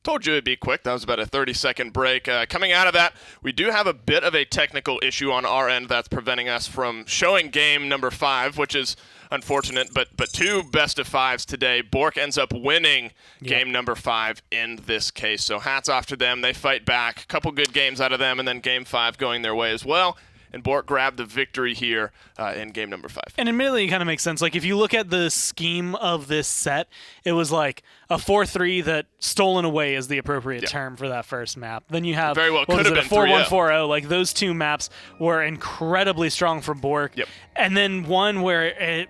Told you it'd be quick. That was about a 30-second break. Coming out of that, we do have a bit of a technical issue on our end that's preventing us from showing game number 5, which is unfortunate, but 2 best of 5s today. Bork ends up winning game number 5 in this case. So hats off to them. They fight back. A couple good games out of them, and then game 5 going their way as well. And Bork grabbed the victory here in game number 5. And admittedly, it kind of makes sense. Like, if you look at the scheme of this set, it was like a 4-3 that stolen away is the appropriate term for that first map. Then you have, very well what could is have it, been a 4-1-4-0. Like, those 2 maps were incredibly strong for Bork. Yep. And then one where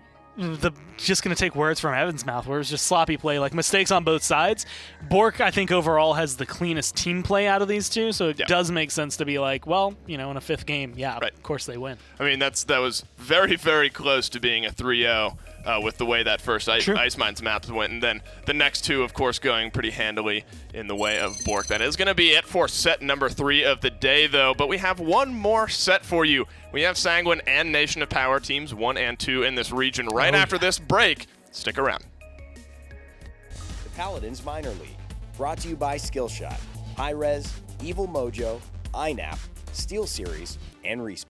just going to take words from Evan's mouth, where it was just sloppy play, like mistakes on both sides. Bork, I think, overall has the cleanest team play out of these 2, so it does make sense to be like, well, in a 5th game, of course they win. I mean, that was very, very close to being a 3-0 with the way that first Ice Mines maps went, and then the next 2, of course, going pretty handily in the way of Bork. That is going to be it for set number 3 of the day, though, but we have one more set for you. We have Sanguine and Nation of Power teams 1 and 2 in this region right after this break. Stick around. The Paladins Minor League, brought to you by Skillshot, High Res, Evil Mojo, INAP, Steel Series, and Respawn.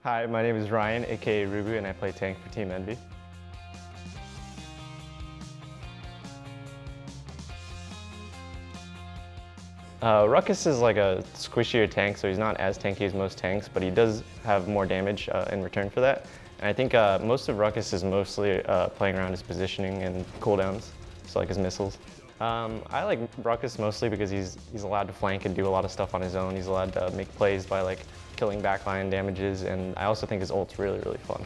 Hi, my name is Ryan, aka Rubu, and I play tank for Team Envy. Ruckus is like a squishier tank, so he's not as tanky as most tanks, but he does have more damage in return for that. And I think most of Ruckus is mostly playing around his positioning and cooldowns, so like his missiles. I like Ruckus mostly because he's allowed to flank and do a lot of stuff on his own. He's allowed to make plays by like killing backline damages, and I also think his ult's really, really fun.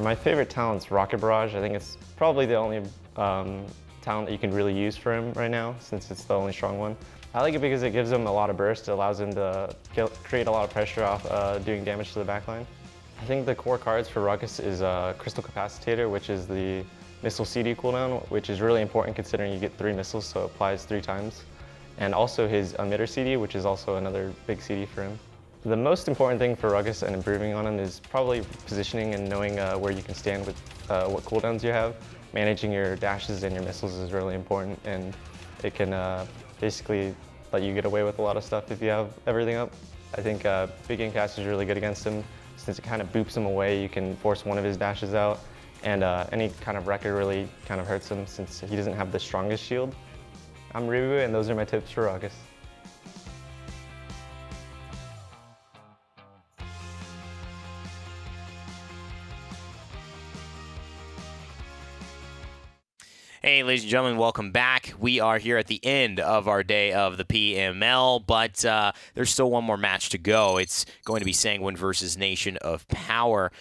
My favorite talent's Rocket Barrage. I think it's probably the only talent that you can really use for him right now, since it's the only strong one. I like it because it gives him a lot of burst. It allows him to create a lot of pressure off doing damage to the backline. I think the core cards for Ruckus is Crystal Capacitator, which is the missile CD cooldown, which is really important considering you get 3 missiles, so it applies 3 times. And also his emitter CD, which is also another big CD for him. The most important thing for Ruckus and improving on him is probably positioning and knowing where you can stand with what cooldowns you have. Managing your dashes and your missiles is really important, and it can basically let you get away with a lot of stuff if you have everything up. I think Big Game Cast is really good against him. Since it kind of boops him away, you can force one of his dashes out, and any kind of record really kind of hurts him since he doesn't have the strongest shield. I'm Ribu, and those are my tips for Ruckus. Hey, ladies and gentlemen, welcome back. We are here at the end of our day of the PML, but there's still one more match to go. It's going to be Sanguine versus Nation of Power.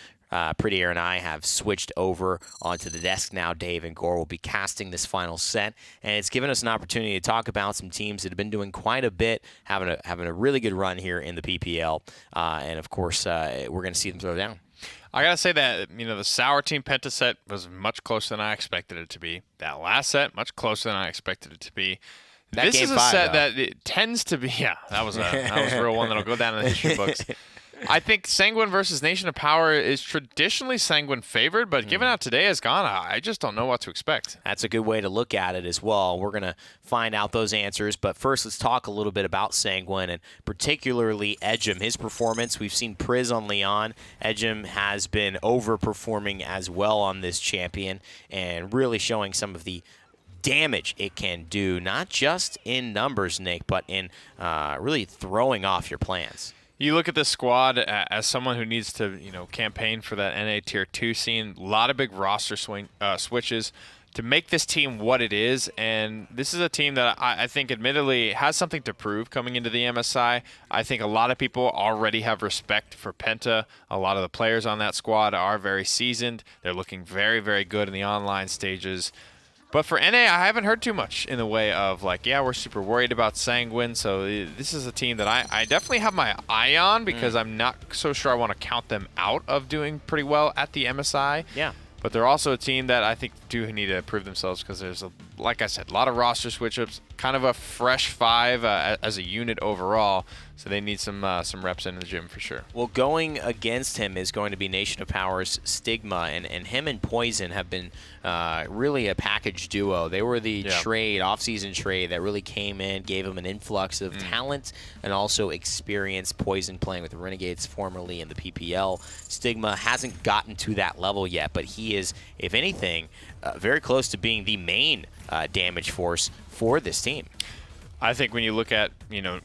Pretty Air and I have switched over onto the desk now. Dave and Gore will be casting this final set, and it's given us an opportunity to talk about some teams that have been doing quite a bit, having a really good run here in the PPL, and of course, we're going to see them throw down. I gotta say that the Sour Team Penta set was much closer than I expected it to be. That last set, much closer than I expected it to be. This is a set that it tends to be. Yeah, that was a real one that'll go down in the history books. I think Sanguine versus Nation of Power is traditionally Sanguine favored, but given how today has gone, I just don't know what to expect. That's a good way to look at it as well. We're going to find out those answers, but first let's talk a little bit about Sanguine and particularly Edgem. His performance, we've seen Priz on Leon. Edgem has been overperforming as well on this champion and really showing some of the damage it can do, not just in numbers, Nick, but in really throwing off your plans. You look at this squad as someone who needs to, campaign for that NA Tier 2 scene. A lot of big roster switches to make this team what it is. And this is a team that I think admittedly has something to prove coming into the MSI. I think a lot of people already have respect for Penta. A lot of the players on that squad are very seasoned. They're looking very, very good in the online stages. But for NA, I haven't heard too much in the way of we're super worried about Sanguine. So this is a team that I definitely have my eye on because I'm not so sure I want to count them out of doing pretty well at the MSI. Yeah. But they're also a team that I think do need to prove themselves because there's, like I said, a lot of roster switch-ups, kind of a fresh five as a unit overall. So they need some reps in the gym for sure. Well, going against him is going to be Nation of Power's Stigma, and him and Poison have been really a package duo. They were the off-season trade that really came in, gave him an influx of talent and also experience. Poison playing with the Renegades formerly in the PPL. Stigma hasn't gotten to that level yet, but he is, if anything, very close to being the main damage force for this team. I think when you look at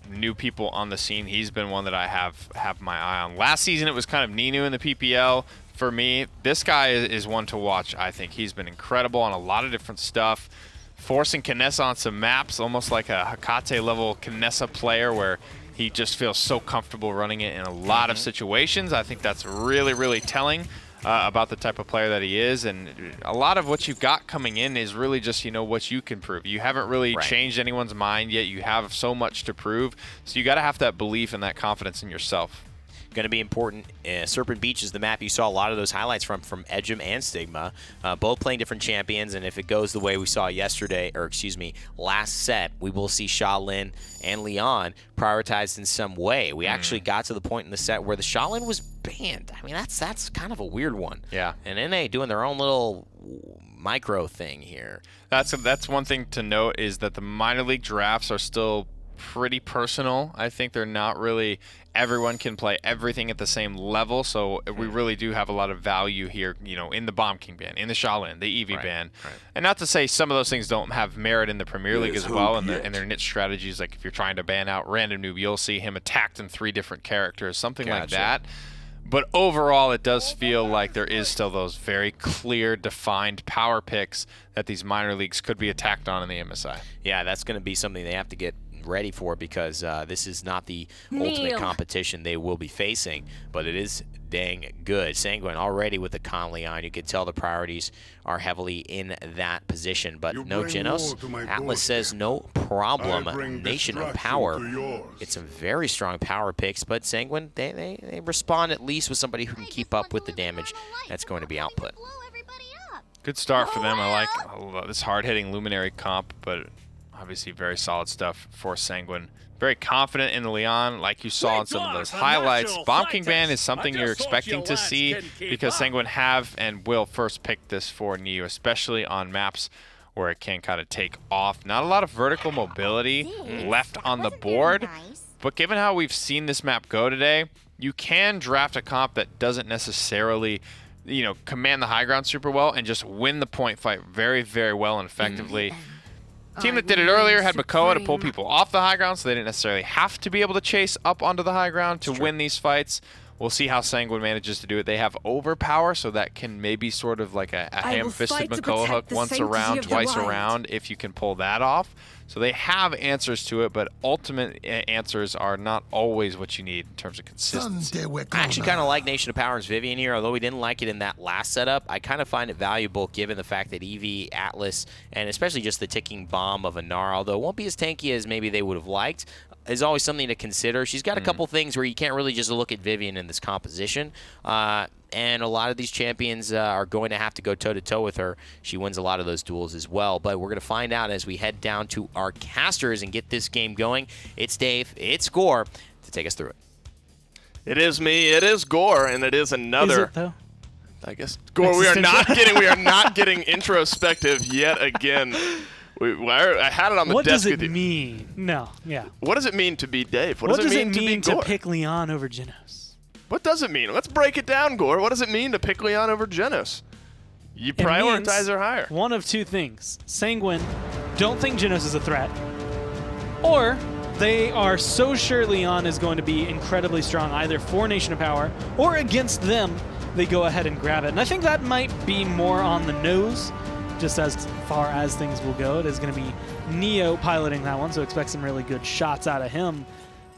new people on the scene, he's been one that I have my eye on. Last season it was kind of Ninu in the PPL. For me, this guy is one to watch. I think he's been incredible on a lot of different stuff, forcing Kinessa on some maps, almost like a Hakate level Kinessa player where he just feels so comfortable running it in a lot of situations. I think that's really, really telling about the type of player that he is, and a lot of what you've got coming in is really just what you can prove. You haven't really changed anyone's mind yet. You have so much to prove, so you got to have that belief and that confidence in yourself. Going to be important. Serpent Beach is the map you saw a lot of those highlights from Edgem and Stigma, both playing different champions, and if it goes the way we saw last set, we will see Shaolin and Leon prioritized in some way. We actually got to the point in the set where the Shaolin was banned. I mean, that's kind of a weird one. Yeah. And NA doing their own little micro thing here. That's one thing to note is that the minor league drafts are still pretty personal. I think they're not really everyone can play everything at the same level, so we really do have a lot of value here, in the Bomb King ban, in the Shaolin, the Eevee ban. Right. And not to say some of those things don't have merit in the Premier League as well, and their niche strategies, like if you're trying to ban out Random Noob, you'll see him attacked in 3 different characters, something like that. But overall, it does feel like there is still those very clear, defined power picks that these minor leagues could be attacked on in the MSI. Yeah, that's going to be something they have to get ready for because this is not the ultimate competition they will be facing, but it is dang good. Sanguine already with the Conley on. You can tell the priorities are heavily in that position, but no Genos. Atlas says no problem. Nation of Power. It's some very strong power picks, but Sanguine, they respond at least with somebody who can keep up with the damage that's going to be output. Good start for them. I like this hard-hitting Luminary comp, but obviously very solid stuff for Sanguine. Very confident in the Leon, like you saw in some of those highlights. Bomb King ban is something you're expecting to see because Sanguine have and will first pick this for Neo, especially on maps where it can kind of take off. Not a lot of vertical mobility left on the board, but given how we've seen this map go today, you can draft a comp that doesn't necessarily command the high ground super well and just win the point fight very, very well and effectively. Team that did it earlier had Makoa to pull people off the high ground, so they didn't necessarily have to be able to chase up onto the high ground to win these fights. We'll see how Sanguine manages to do it. They have overpower, so that can maybe sort of like a ham-fisted McCulloch once around, twice around, if you can pull that off. So they have answers to it, but ultimate answers are not always what you need in terms of consistency. I actually kind of like Nation of Power's Vivian here, although we didn't like it in that last setup. I kind of find it valuable given the fact that Eevee, Atlas, and especially just the ticking bomb of Anar, although it won't be as tanky as maybe they would have liked, is always something to consider. She's got a couple things where you can't really just look at Vivian in this composition. And a lot of these champions are going to have to go toe-to-toe with her. She wins a lot of those duels as well. But we're going to find out as we head down to our casters and get this game going. It's Dave, it's Gore to take us through it. It is me, it is Gore, and it is another. Is it, though? I guess, Gore, we are not getting introspective yet again. I had it on the what desk. What does it mean? No, yeah. What does it mean to be Dave? What does it mean to be Gore? to pick Leon over Genos? What does it mean? Let's break it down, Gore. What does it mean to pick Leon over Genos? You prioritize her higher. One of two things. Sanguine don't think Genos is a threat, or they are so sure Leon is going to be incredibly strong either for Nation of Power or against them, they go ahead and grab it. And I think that might be more on the nose, just as far as things will go. It is going to be Neo piloting that one, so expect some really good shots out of him.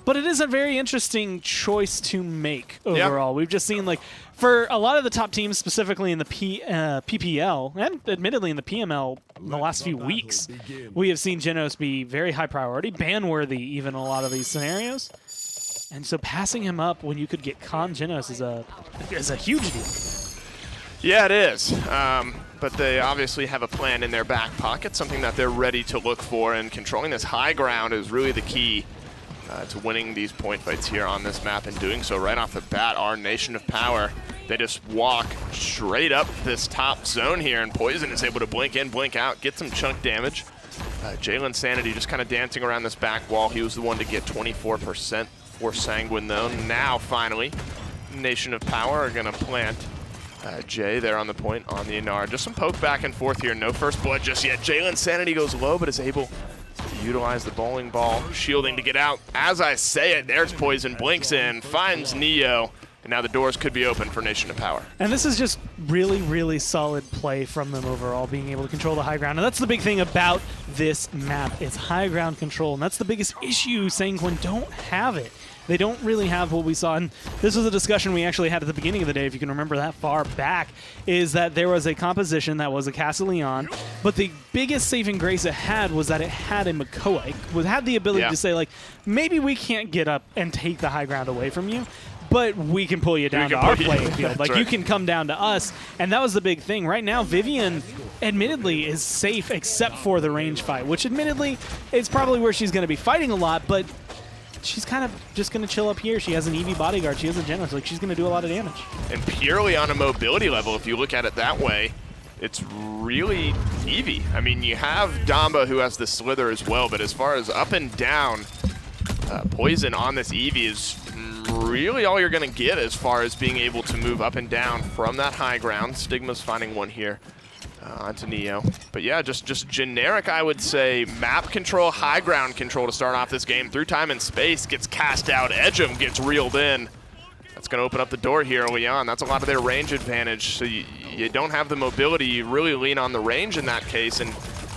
But it is a very interesting choice to make overall. Yep. We've just seen, like, for a lot of the top teams, specifically in the PPL, and admittedly in the PML in the last few weeks, we have seen Genos be very high priority, ban-worthy even in a lot of these scenarios. And so passing him up when you could get Con Genos is a huge deal. Yeah, it is. But they obviously have a plan in their back pocket, something that they're ready to look for, and controlling this high ground is really the key to winning these point fights here on this map, and doing so right off the bat. Our Nation of Power, they just walk straight up this top zone here, and Poison is able to blink in, blink out, get some chunk damage. Jalen Sanity just kind of dancing around this back wall. He was the one to get 24% for Sanguine, though. Now, finally, Nation of Power are going to plant Jay there on the point on the Anar. Just some poke back and forth here. No first blood just yet. Jalen Sanity goes low, but is able to utilize the bowling ball shielding to get out. As I say it, there's Poison, blinks in, finds Neo, and now the doors could be open for Nation of Power. And this is just really, really solid play from them overall, being able to control the high ground. And that's the big thing about this map. It's high ground control, and that's the biggest issue. Sanguine don't have it. They don't really have what we saw, and this was a discussion we actually had at the beginning of the day, if you can remember that far back, is that there was a composition that was a Castle Leon, but the biggest saving grace it had was that it had a McCoy, had the ability to say, like, maybe we can't get up and take the high ground away from you, but we can pull you down to our playing field. Like, you can come down to us, and that was the big thing. Right now, Vivian, admittedly, is safe except for the range fight, which admittedly is probably where she's going to be fighting a lot, but she's kind of just going to chill up here. She has an Eevee bodyguard. She has a Genos. Like, she's going to do a lot of damage. And purely on a mobility level, if you look at it that way, it's really Eevee. I mean, you have Damba, who has the Slither as well, but as far as up and down, Poison on this Eevee is really all you're going to get as far as being able to move up and down from that high ground. Stigma's finding one here. Onto Neo. But yeah, just generic, I would say, map control, high ground control to start off this game. Through time and space, gets cast out. Edgem gets reeled in. That's going to open up the door here early on. That's a lot of their range advantage. So you don't have the mobility. You really lean on the range in that case. And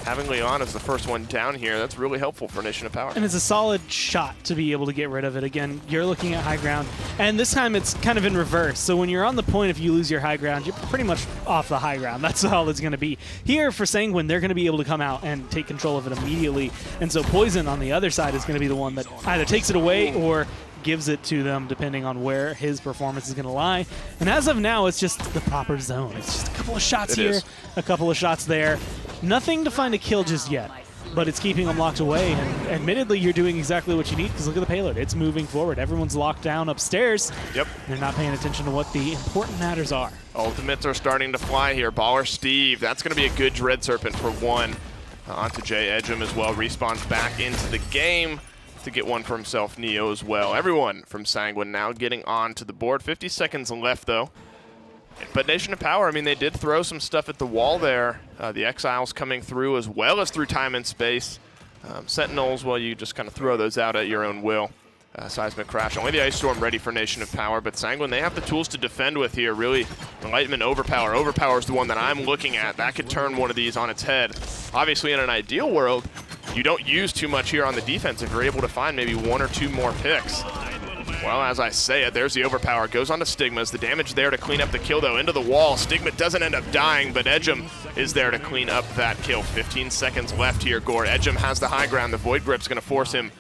having Leon as the first one down here, that's really helpful for Nation of Power. And it's a solid shot to be able to get rid of it. Again, you're looking at high ground, and this time it's kind of in reverse. So when you're on the point, if you lose your high ground, you're pretty much off the high ground. That's all it's going to be. Here for Sanguine, they're going to be able to come out and take control of it immediately. And so Poison on the other side is going to be the one that either takes it away or gives it to them, depending on where his performance is going to lie. And as of now, it's just the proper zone. It's just a couple of shots here, a couple of shots there. Nothing to find a kill just yet, but it's keeping them locked away. And admittedly, you're doing exactly what you need, because look at the payload. It's moving forward. Everyone's locked down upstairs. Yep. They're not paying attention to what the important matters are. Ultimates are starting to fly here. Baller Steve, that's going to be a good Dread Serpent for one. Onto Jay Edgem as well. Respawns back into the game to get one for himself. Neo as well. Everyone from Sanguine now getting onto the board. 50 seconds left, though. But Nation of Power, I mean, they did throw some stuff at the wall there. The Exiles coming through, as well as through time and space. Sentinels, well, you just kind of throw those out at your own will. Seismic Crash. Only the Ice Storm ready for Nation of Power, but Sanguine, they have the tools to defend with here. Really, Enlightenment, Overpower. Overpower is the one that I'm looking at. That could turn one of these on its head. Obviously, in an ideal world, you don't use too much here on the defense if you're able to find maybe 1 or 2 more picks. Well, as I say it, there's the Overpower. Goes on to Stigma's. The damage there to clean up the kill, though, into the wall. Stigma doesn't end up dying, but Edgem is there to clean up that kill. 15 seconds left here, Gore. Edgem has the high ground. The Void Grip's going to force him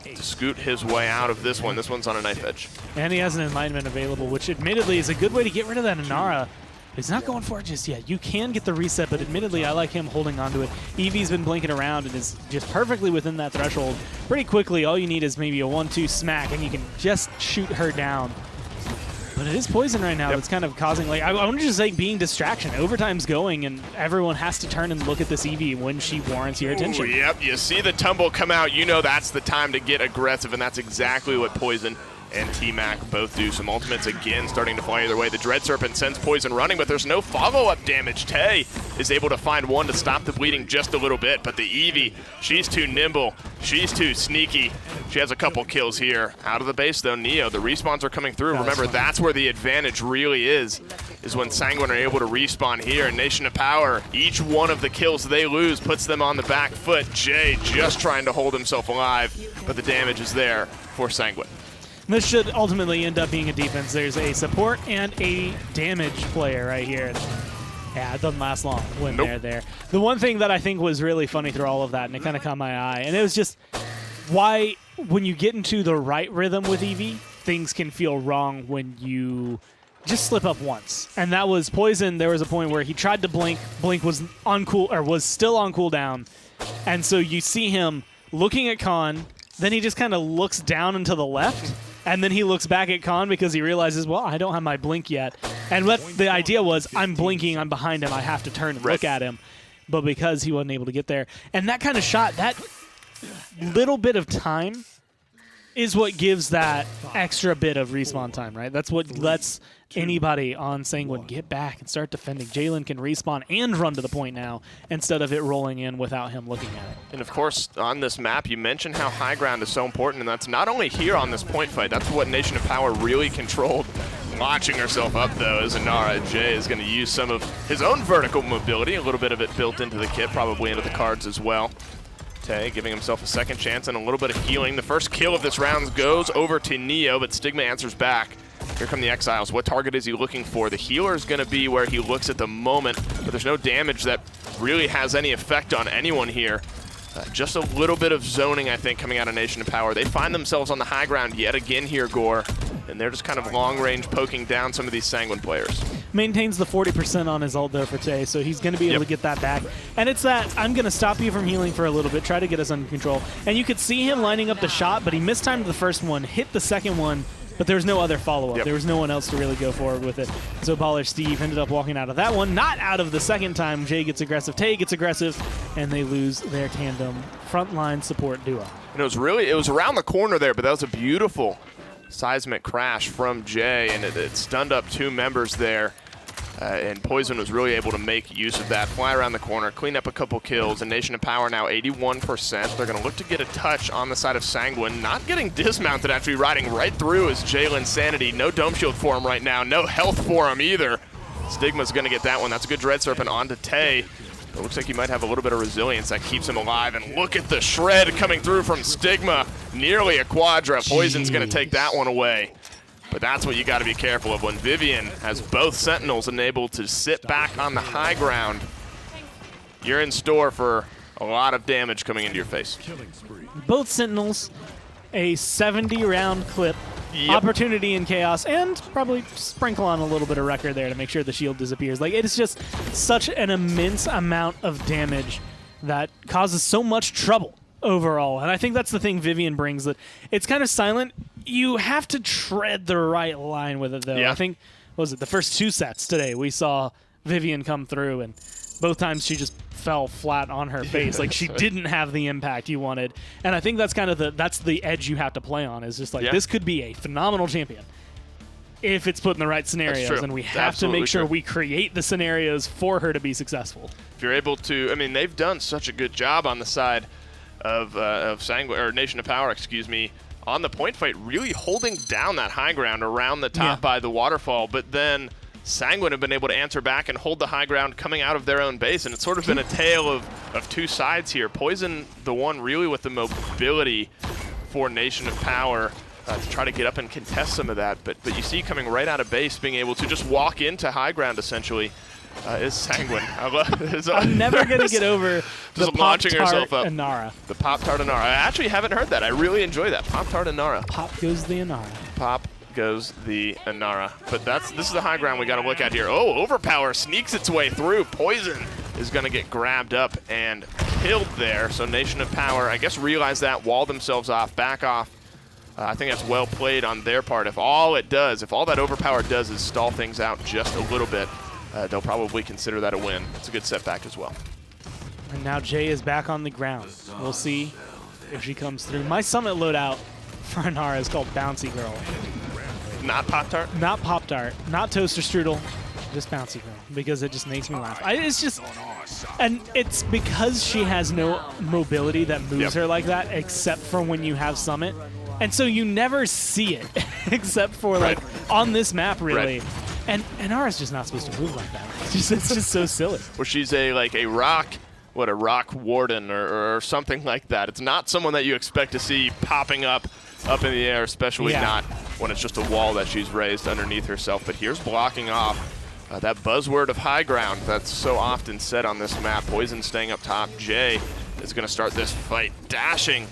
to scoot his way out of this one. This one's on a knife edge. And he has an Enlightenment available, which admittedly is a good way to get rid of that Inara. He's not going for it just yet. You can get the reset, but admittedly, I like him holding onto it. Eevee's been blinking around and is just perfectly within that threshold. Pretty quickly, all you need is maybe a 1-2 smack, and you can just shoot her down. But it is poison right now. That's kind of causing, like, I want to just say being distraction. Overtime's going, and everyone has to turn and look at this Eevee when she warrants your attention. Ooh, yep, you see the tumble come out. You know that's the time to get aggressive, and that's exactly what Poison and T-Mac both do. Some ultimates again starting to fly either way. The Dread Serpent sends Poison running, but there's no follow-up damage. Tay is able to find one to stop the bleeding just a little bit, but the Eevee, she's too nimble. She's too sneaky. She has a couple kills here. Out of the base, though, Neo, the respawns are coming through. Remember, that's where the advantage really is when Sanguine are able to respawn here. And Nation of Power, each one of the kills they lose puts them on the back foot. Jay just trying to hold himself alive, but the damage is there for Sanguine. This should ultimately end up being a defense. There's a support and a damage player right here. Yeah, it doesn't last long when they're there. The one thing that I think was really funny through all of that, and it kind of caught my eye, and it was just why when you get into the right rhythm with Eevee, things can feel wrong when you just slip up once. And that was Poison. There was a point where he tried to blink. Blink was on cool, or was still on cooldown. And so you see him looking at Khan, then he just kind of looks down and to the left. And then he looks back at Khan because he realizes, well, I don't have my blink yet. And what the idea was, I'm blinking, I'm behind him, I have to turn and look at him. But because he wasn't able to get there. And that kind of shot, that little bit of time is what gives that extra bit of respawn time, right? That's what lets anybody on Sanguine get back and start defending. Jalen can respawn and run to the point now instead of it rolling in without him looking at it. And of course, on this map, you mentioned how high ground is so important, and that's not only here on this point fight, that's what Nation of Power really controlled. Launching herself up, though, as Inara. Jay is going to use some of his own vertical mobility, a little bit of it built into the kit, probably into the cards as well. Tay giving himself a second chance and a little bit of healing. The first kill of this round goes over to Neo, but Stigma answers back. Here come the Exiles. What target is he looking for? The healer is going to be where he looks at the moment, but there's no damage that really has any effect on anyone here. Just a little bit of zoning, I think, coming out of Nation of Power. They find themselves on the high ground yet again here, Gore, and they're just kind of long-range poking down some of these Sanguine players. Maintains the 40% on his ult, though, for Tay, so he's going to be able to get that back. And it's that, I'm going to stop you from healing for a little bit, try to get us under control. And you could see him lining up the shot, but he mistimed the first one, hit the second one, but there was no other follow-up. There was no one else to really go forward with it. So Polished Steve ended up walking out of that one, not out of the second time. Jay gets aggressive, Tay gets aggressive, and they lose their tandem frontline support duo. And it was around the corner there, but that was a beautiful seismic crash from Jay, and it stunned up 2 members there. And Poison was really able to make use of that. Fly around the corner, clean up a couple kills, and Nation of Power now 81%. They're going to look to get a touch on the side of Sanguine. Not getting dismounted, actually riding right through is Jalen Sanity. No Dome Shield for him right now. No health for him either. Stigma's going to get that one. That's a good Dread Serpent onto Tay. It looks like he might have a little bit of resilience that keeps him alive. And look at the shred coming through from Stigma. Nearly a quadra. Poison's going to take that one away. But that's what you got to be careful of when Vivian has both Sentinels enabled to sit back on the high ground. You're in store for a lot of damage coming into your face. Both Sentinels, a 70-round clip, opportunity in chaos, and probably sprinkle on a little bit of record there to make sure the shield disappears. Like, it is just such an immense amount of damage that causes so much trouble overall. And I think that's the thing Vivian brings, that it's kind of silent. You have to tread the right line with it, though. I think, what was it, the first 2 sets today, we saw Vivian come through, and both times she just fell flat on her face. Like, she didn't have the impact you wanted. And I think that's kind of that's the edge you have to play on, is just like, this could be a phenomenal champion if it's put in the right scenarios, and we have to make sure we create the scenarios for her to be successful. If you're able to, I mean, they've done such a good job on the side of Sanguine, or Nation of Power, excuse me, on the point fight, really holding down that high ground around the top by the waterfall, but then Sanguine have been able to answer back and hold the high ground coming out of their own base, and it's sort of been a tale of two sides here. Poison, the one really with the mobility for Nation of Power to try to get up and contest some of that, but you see coming right out of base, being able to just walk into high ground essentially, is Sanguine. I'm never going to get over the Pop-Tart Inara. The Pop-Tart Inara. I actually haven't heard that. I really enjoy that. Pop-Tart Inara. Pop goes the Inara. Pop goes the Inara. But this is the high ground we got to look at here. Oh, Overpower sneaks its way through. Poison is going to get grabbed up and killed there. So Nation of Power, I guess, realized that, wall themselves off, back off. I think that's well played on their part. If all that Overpower does is stall things out just a little bit, they'll probably consider that a win. It's a good setback as well. And now Jay is back on the ground. We'll see if she comes through. My summit loadout for Inara is called Bouncy Girl. Not Pop-Tart? Not Pop-Tart. Not Toaster Strudel. Just Bouncy Girl. Because it just makes me laugh. It's just... And it's because she has no mobility that moves her like that, except for when you have summit. And so you never see it, except for, like, on this map, really. And Inara's just not supposed to move like that. It's just so silly. Well, she's a rock warden or something like that. It's not someone that you expect to see popping up in the air, especially not when it's just a wall that she's raised underneath herself. But here's blocking off that buzzword of high ground that's so often said on this map. Poison staying up top. Jay is going to start this fight. Dashing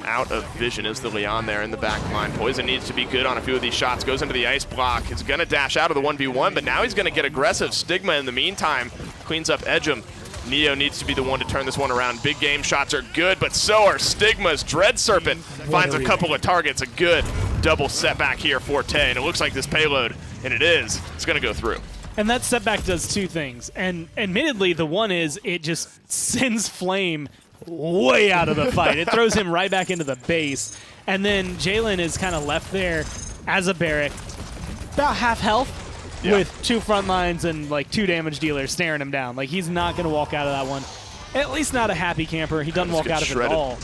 out of vision is the Leon there in the back line. Poison needs to be good on a few of these shots. Goes into the ice block. Is going to dash out of the 1v1, but now he's going to get aggressive. Stigma in the meantime cleans up Edgem. Neo needs to be the one to turn this one around. Big game shots are good, but so are Stigma's. Dread Serpent finds a couple of targets. A good double setback here for Tay, and it looks like this payload, and it's going to go through. And that setback does two things. And admittedly, the one is it just sends Flame way out of the fight. It throws him right back into the base. And then Jalen is kind of left there as a barrack, about half health, with 2 front lines and like 2 damage dealers staring him down. Like, he's not going to walk out of that one. At least not a happy camper. He doesn't walk out of it at all.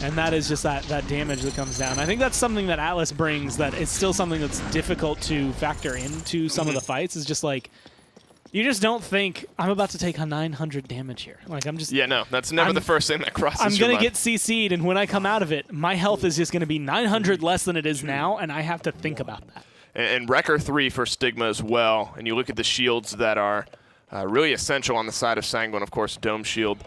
And that is just that damage that comes down. I think that's something that Atlas brings, that it's still something that's difficult to factor into some of the fights. Is just like, you just don't think, I'm about to take a 900 damage here. Like, I'm just... Yeah, no, that's never the first thing that crosses your mind. I'm going to get CC'd, and when I come out of it, my health is just going to be 900 less than it is now, and I have to think about that. And Wrecker 3 for Stigma as well. And you look at the shields that are really essential on the side of Sanguine. Of course, Dome Shield,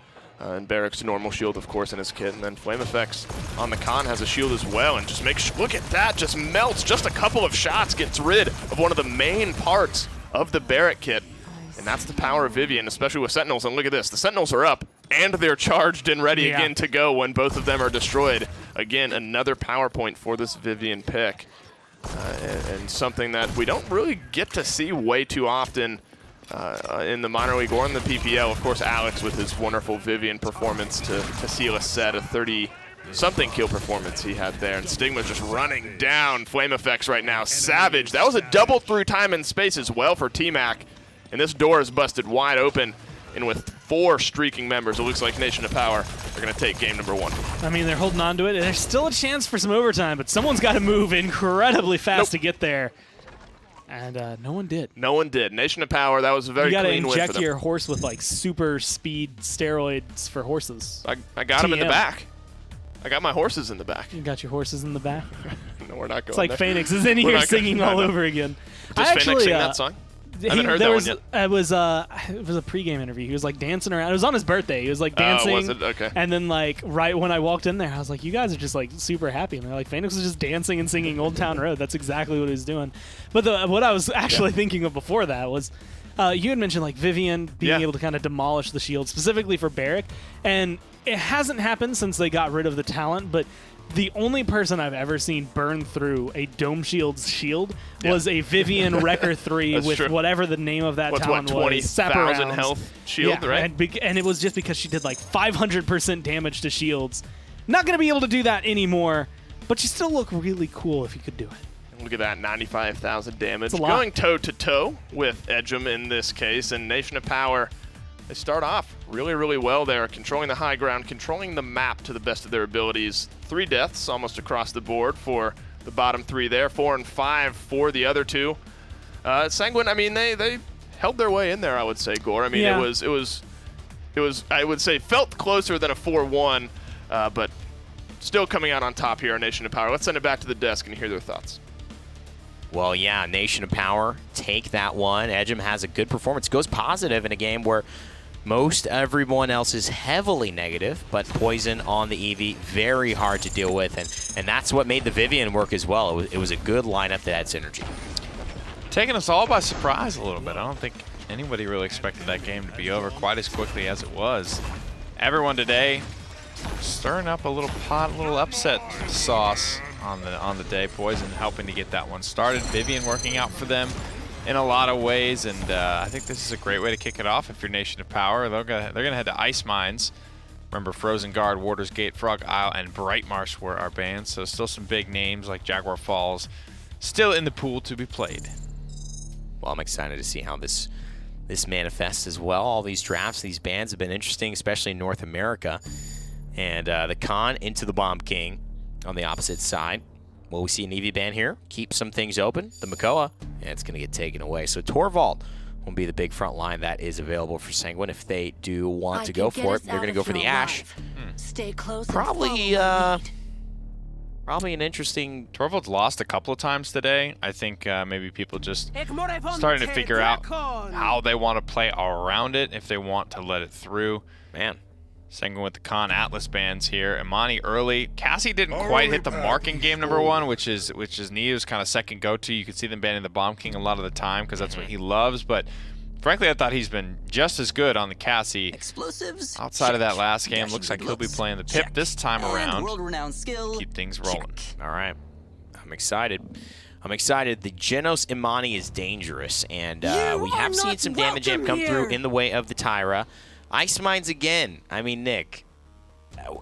and Barrack's normal shield, of course, in his kit. And then Flame Effects on the con has a shield as well. And just look at that, just melts. Just a couple of shots, gets rid of one of the main parts of the Barrack kit. And that's the power of Vivian, especially with Sentinels. And look at this, the Sentinels are up, and they're charged and ready again to go when both of them are destroyed. Again, another power point for this Vivian pick. And something that we don't really get to see way too often in the minor league or in the PPL. Of course, Alex with his wonderful Vivian performance to seal a set, a 30-something kill performance he had there. And Stigma's just running down Flame Effects right now. Savage. That was a double through time and space as well for T-Mac. And this door is busted wide open. And with 4 streaking members, it looks like Nation of Power are going to take game number 1. I mean, they're holding on to it. There's still a chance for some overtime, but someone's got to move incredibly fast to get there. And no one did. No one did. Nation of Power, that was a very clean win for them. You got to inject your horse with, like, super speed steroids for horses. I got them in the back. I got my horses in the back. You got your horses in the back? No, we're not going It's like there. Phoenix is in here singing all over again. Does Phoenix sing that song? I haven't heard that one yet. It was a pregame interview. He was like dancing around. It was on his birthday. He was like dancing. Was it? Okay. And then like right when I walked in there, I was like, you guys are just like super happy. And they're like, Phoenix was just dancing and singing Old Town Road. That's exactly what he was doing. But what I was actually thinking of before that was, you had mentioned like Vivian being able to kind of demolish the shield, specifically for Barrack. And it hasn't happened since they got rid of the talent, but the only person I've ever seen burn through a Dome Shield's shield was a Vivian Wrecker 3 with whatever the name of that talent was. 20,000 health shield, right? And it was just because she did like 500% damage to shields. Not going to be able to do that anymore, but you still look really cool if you could do it. Look at that, 95,000 damage. It's a lot. Going toe-to-toe with Edgem in this case, and Nation of Power they start off really, really well there, controlling the high ground, controlling the map to the best of their abilities. 3 deaths almost across the board for the bottom 3 there, 4 and 5 for the other 2. Sanguine, I mean, they held their way in there, I would say, Gore. I mean, yeah. it was, I would say, felt closer than a 4-1, but still coming out on top here, Nation of Power. Let's send it back to the desk and hear their thoughts. Well, yeah, Nation of Power, take that one. Edgem has a good performance. Goes positive in a game where most everyone else is heavily negative, but Poison on the Eevee, very hard to deal with, and that's what made the Vivian work as well. It was a good lineup that had synergy. Taking us all by surprise a little bit. I don't think anybody really expected that game to be over quite as quickly as it was. Everyone today stirring up a little pot, a little upset sauce on the day. Poison helping to get that one started. Vivian working out for them in a lot of ways, and I think this is a great way to kick it off if you're Nation of Power. They're gonna head to Ice Mines. Remember, Frozen Guard, Warder's Gate, Frog Isle, and Bright Marsh were our bans, so still some big names like Jaguar Falls still in the pool to be played. Well, I'm excited to see how this manifests as well. All these drafts, these bans have been interesting, especially in North America. And the Khan into the Bomb King on the opposite side. Will we see an Eevee ban here? Keep some things open. The Makoa, and it's going to get taken away. So Torvald will be the big front line that is available for Sanguine if they do want to go for it. They're going to go for the Ashe. Stay close. Probably an interesting... Torvald's lost a couple of times today. I think maybe people just starting to figure out how they want to play around it, if they want to let it through. Man. Sanguine with the Khan Atlas bans here. Imani early. Cassie didn't quite hit the mark in game number 1, which is Neo's kind of second go-to. You can see them banning the Bomb King a lot of the time because that's what he loves. But frankly, I thought he's been just as good on the Cassie. Explosives. Outside of that last game, looks like he'll be playing the Pip this time around. World-renowned skill. Keep things rolling. All right. I'm excited. The Genos Imani is dangerous, and we have seen some damage come through in the way of the Tyra. Ice Mines again. I mean, Nick,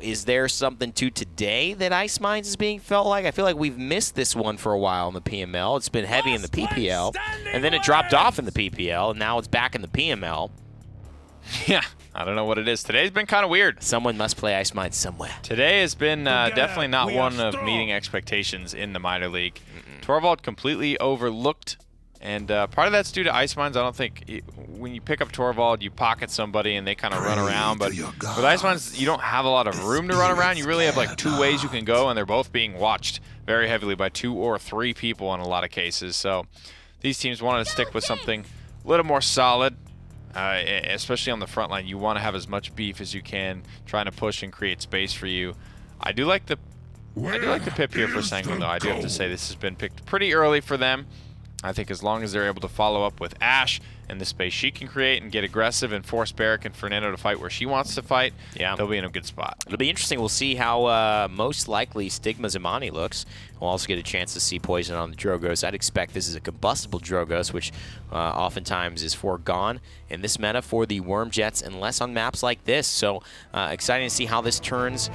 is there something to today that Ice Mines is being felt like? I feel like we've missed this one for a while in the PML. It's been heavy in the PPL, and then it dropped off in the PPL, and now it's back in the PML. Yeah, I don't know what it is. Today's been kind of weird. Someone must play Ice Mines somewhere. Today has been definitely not one of meeting expectations in the minor league. Torvald completely overlooked. And part of that's due to Ice Mines. I don't think when you pick up Torvald, you pocket somebody and they kind of run around. But with Ice Mines, you don't have a lot of room to run around. You really have like 2 ways you can go, and they're both being watched very heavily by 2 or 3 people in a lot of cases. So these teams wanted to stick with something a little more solid, especially on the front line. You want to have as much beef as you can, trying to push and create space for you. I do like the Pip here for Sanguine, though. I do have to say this has been picked pretty early for them. I think as long as they're able to follow up with Ashe and the space she can create and get aggressive and force Barrick and Fernando to fight where she wants to fight, they'll be in a good spot. It'll be interesting. We'll see how most likely Stigma's Imani looks. We'll also get a chance to see Poison on the Drogos. I'd expect this is a combustible Drogos, which oftentimes is foregone in this meta for the Worm Jets, unless on maps like this. So exciting to see how this turns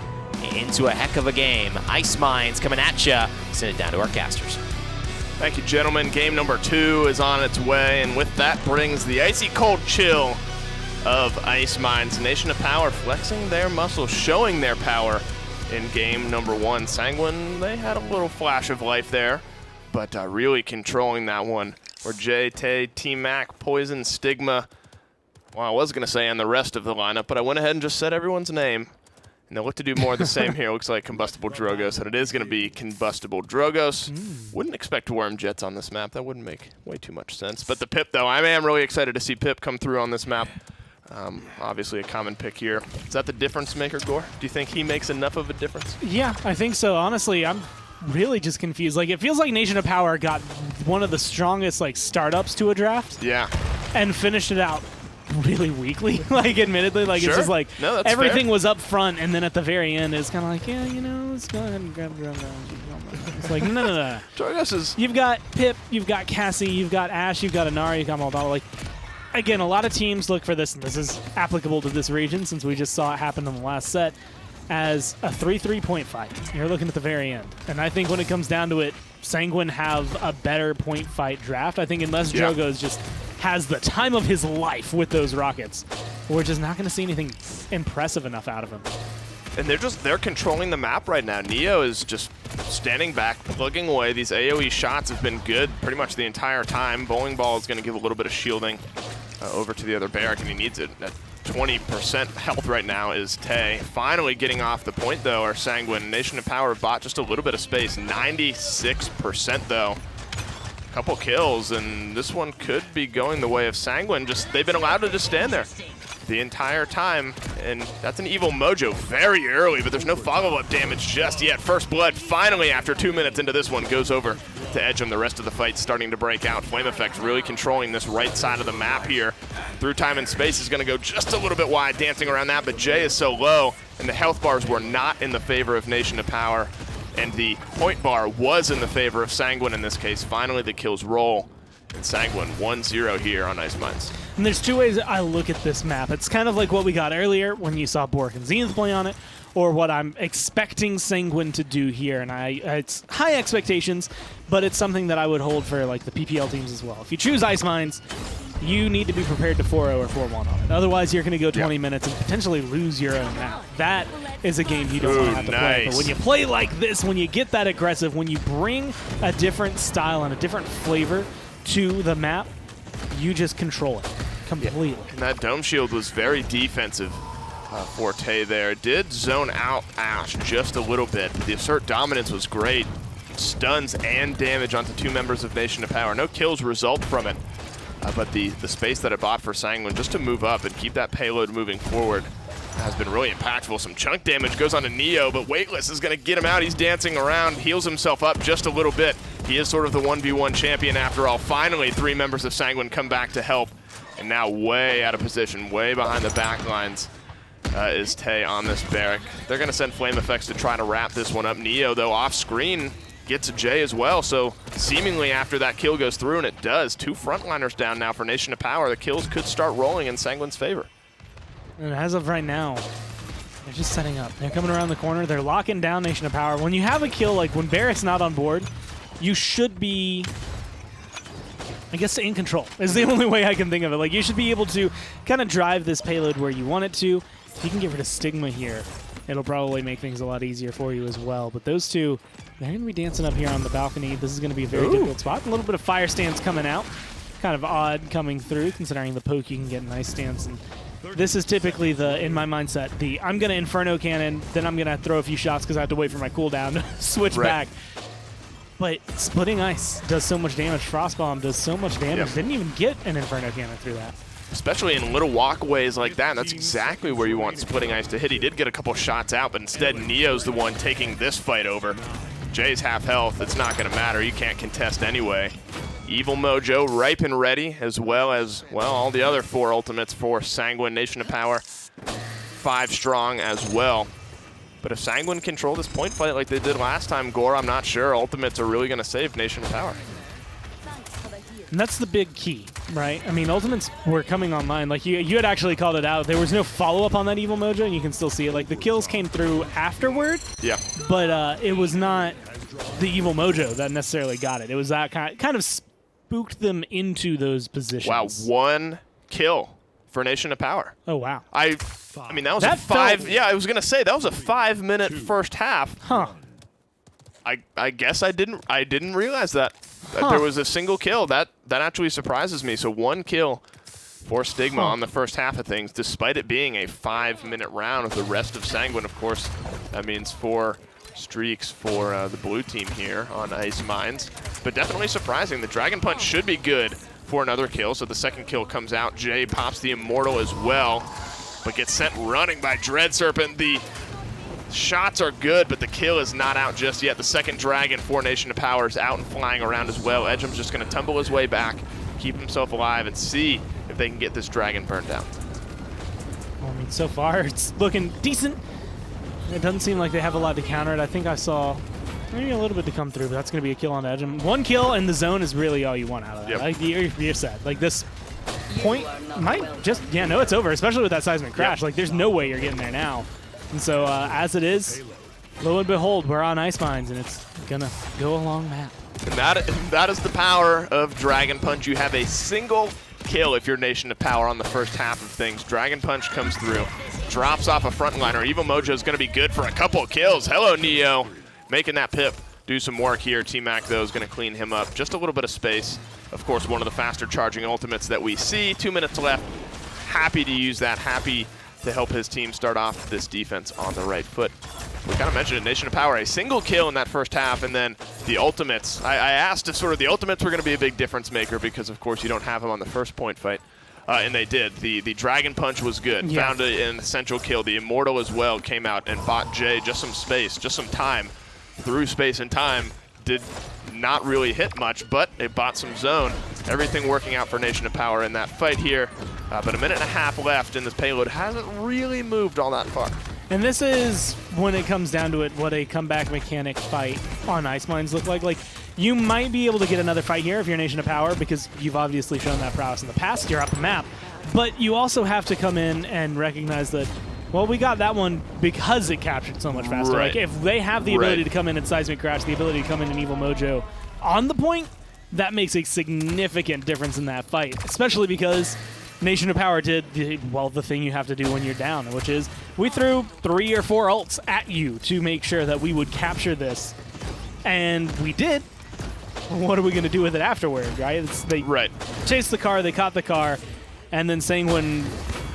into a heck of a game. Ice Mines coming at ya. Send it down to our casters. Thank you, gentlemen. Game number 2 is on its way, and with that brings the icy cold chill of Ice Mines. Nation of Power flexing their muscles, showing their power in game number 1. Sanguine, they had a little flash of life there, but really controlling that one. Or Jay, Tay, T-Mac, Poison, Stigma. Well, I was going to say and the rest of the lineup, but I went ahead and just said everyone's name. And they'll look to do more of the same here. Looks like Combustible Drogos, and it is going to be Combustible Drogos. Wouldn't expect Worm Jets on this map. That wouldn't make way too much sense. But the Pip, though, I am really excited to see Pip come through on this map. Obviously a common pick here. Is that the difference maker, Gore? Do you think he makes enough of a difference? Yeah, I think so. Honestly, I'm really just confused. Like, it feels like Nation of Power got one of the strongest, like, startups to a draft. Yeah. And finished it out really weakly, like, admittedly. Like, sure. It's just like everything fair. was up front, and then at the very end, it's kind of like, yeah, you know, let's go ahead and grab Drogos. It's like, no. Drogos is... You've got Pip, you've got Cassie, you've got Ashe, you've got Inari, you've got Moldava. Like, again, a lot of teams look for this, and this is applicable to this region since we just saw it happen in the last set, as a 3-3 point fight. You're looking at the very end. And I think when it comes down to it, Sanguine have a better point fight draft. I think unless Drogos just has the time of his life with those rockets, we're just not going to see anything impressive enough out of him. And they're controlling the map right now. Neo is just standing back, plugging away. These AoE shots have been good pretty much the entire time. Bowling Ball is going to give a little bit of shielding over to the other barrack, and he needs it. At 20% health right now is Tay. Finally getting off the point, though, are Sanguine. Nation of Power bought just a little bit of space. 96%, though. Couple kills, and this one could be going the way of Sanguine. They've been allowed to just stand there the entire time, and that's an Evil Mojo very early, but there's no follow-up damage just yet. First blood finally after 2 minutes into this one goes over to Edgem. The rest of the fight's starting to break out. Flame Effect really controlling this right side of the map here. Through time and space is going to go just a little bit wide, dancing around that, but Jay is so low, and the health bars were not in the favor of Nation of Power, and the point bar was in the favor of Sanguine in this case. Finally, the kills roll, and Sanguine 1-0 here on Ice Mines. And there's two ways I look at this map. It's kind of like what we got earlier when you saw Bork and Zenith play on it, or what I'm expecting Sanguine to do here. And it's high expectations, but it's something that I would hold for like the PPL teams as well. If you choose Ice Mines, you need to be prepared to 4-0 or 4-1 on it. Otherwise, you're going to go 20 minutes and potentially lose your own map. That is a game you don't want to have to play. But when you play like this, when you get that aggressive, when you bring a different style and a different flavor to the map, you just control it completely. Yeah. And that Dome Shield was very defensive for Tay there. Did zone out Ash just a little bit. The Assert Dominance was great. Stuns and damage onto two members of Nation of Power. No kills result from it. But the space that it bought for Sanguine just to move up and keep that payload moving forward has been really impactful. Some chunk damage goes on to Neo, but Weightless is going to get him out. He's dancing around, heals himself up just a little bit. He is sort of the 1v1 champion after all. Finally, three members of Sanguine come back to help. And now way out of position, way behind the back lines is Tay on this barrack. They're going to send Flame Effects to try to wrap this one up. Neo, though, off screen, gets a J as well. So seemingly after that kill goes through, and it does, two frontliners down now for Nation of Power. The kills could start rolling in Sanguine's favor. And as of right now, they're just setting up. They're coming around the corner. They're locking down Nation of Power. When you have a kill, like when Barrett's not on board, you should be, I guess, in control is the only way I can think of it. Like, you should be able to kind of drive this payload where you want it to. If you can get rid of Stigma here, it'll probably make things a lot easier for you as well. But those two, they're going to be dancing up here on the balcony. This is going to be a very difficult spot. A little bit of fire stance coming out. Kind of odd coming through, considering the poke you can get nice stance. And this is typically the, in my mindset, the I'm going to Inferno Cannon, then I'm going to throw a few shots because I have to wait for my cooldown to switch back. But Splitting Ice does so much damage. Frostbomb does so much damage. Didn't even get an Inferno Cannon through that. Especially in little walkways like that. That's exactly where you want Splitting Ice to hit. He did get a couple shots out, but instead Neo's the one taking this fight over. Jay's half health. It's not going to matter. You can't contest anyway. Evil Mojo ripe and ready, as well as, well, all the other four ultimates for Sanguine. Nation of Power 5 strong as well. But if Sanguine control this point fight like they did last time, Gore, I'm not sure ultimates are really going to save Nation of Power. And that's the big key, right? I mean, ultimates were coming online. Like, you had actually called it out. There was no follow-up on that Evil Mojo, and you can still see it. Like, the kills came through afterward. Yeah. But it was not the Evil Mojo that necessarily got it. It was that kind of spooked them into those positions. Wow, 1 kill for Nation of Power. Oh, wow. I mean, that was a 5... Yeah, I was going to say, that was a 5-minute first half. Huh. I guess I didn't realize that there was a single kill. That actually surprises me. So 1 kill for Stigma on the first half of things, despite it being a 5-minute round with the rest of Sanguine. Of course, that means 4 streaks for the blue team here on Ice Mines. But definitely surprising. The Dragon Punch should be good for another kill. So the second kill comes out. Jay pops the Immortal as well, but gets sent running by Dread Serpent. The shots are good, but the kill is not out just yet. The second Dragon for Nation of Power is out and flying around as well. Edgem's just going to tumble his way back, keep himself alive, and see if they can get this Dragon burned down. Well, I mean, so far it's looking decent. It doesn't seem like they have a lot to counter it. I think I saw maybe a little bit to come through, but that's going to be a kill on Edgem. 1 kill in the zone is really all you want out of that. Yep. Like, you're set. Like, this point might just, no, it's over, especially with that seismic crash. Like, there's no way you're getting there now. And so, as it is, lo and behold, we're on Ice Mines, and it's going to go a long map. And that is the power of Dragon Punch. You have a single kill if you're Nation of Power on the first half of things. Dragon Punch comes through, drops off a frontliner. Evil Mojo is going to be good for a couple of kills. Hello, Neo, making that Pip do some work here. T-Mac, though, is going to clean him up. Just a little bit of space. Of course, one of the faster charging ultimates that we see. 2 minutes left. Happy to use that. Happy to help his team start off this defense on the right foot. We kind of mentioned it, Nation of Power, a single kill in that first half, and then the ultimates. I asked if sort of the ultimates were going to be a big difference maker because, of course, you don't have them on the first point fight. And they did. The Dragon Punch was good. Yeah. Found an essential kill. The Immortal as well came out and bought Jay just some space, just some time. Through space and time, did not really hit much, but it bought some zone. Everything working out for Nation of Power in that fight here. But a minute and a half left, and this payload hasn't really moved all that far. And this is, when it comes down to it, what a comeback mechanic fight on Ice Mines look like. Like, you might be able to get another fight here if you're Nation of Power, because you've obviously shown that prowess in the past. You're up the map. But you also have to come in and recognize that, well, we got that one because it captured so much faster. Right. Like, if they have the ability to come in and Seismic Crash, the ability to come in and Evil Mojo on the point, that makes a significant difference in that fight, especially because Nation of Power did, the thing you have to do when you're down, which is we threw 3 or 4 ults at you to make sure that we would capture this, and we did. What are we going to do with it afterward, right? They chased the car, they caught the car, and then Sanguine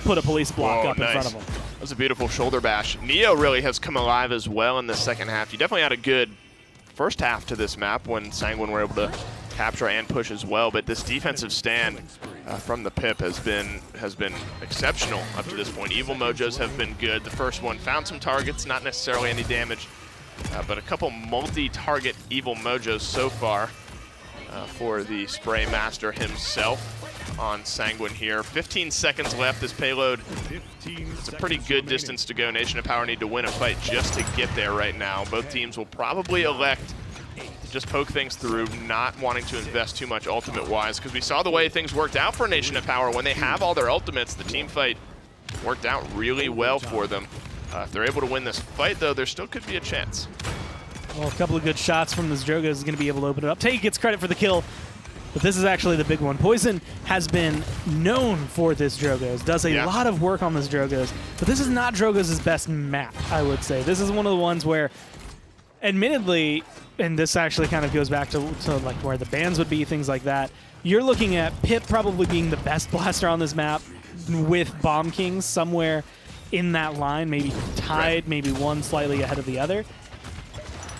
put a police block up in front of them. That was a beautiful shoulder bash. Neo really has come alive as well in the second half. You definitely had a good first half to this map when Sanguine were able to capture and push as well, but this defensive stand from the Pip has been exceptional up to this point. Evil Mojos have been good. The first one found some targets, not necessarily any damage, but a couple multi-target Evil Mojos so far for the Spray Master himself on Sanguine here. 15 seconds left. This payload, it's a pretty good distance to go. Nation of Power need to win a fight just to get there right now. Both teams will probably elect just poke things through, not wanting to invest too much ultimate-wise, because we saw the way things worked out for Nation of Power. When they have all their ultimates, the team fight worked out really well for them. If they're able to win this fight, though, there still could be a chance. Well, a couple of good shots from this Drogo is going to be able to open it up. Tay gets credit for the kill, but this is actually the big one. Poison has been known for this Drogos, does a lot of work on this Drogos, but this is not Drogos' best map, I would say. This is one of the ones where, admittedly, and this actually kind of goes back to like where the bans would be, things like that. You're looking at Pip probably being the best blaster on this map with Bomb Kings somewhere in that line, maybe tied, maybe one slightly ahead of the other.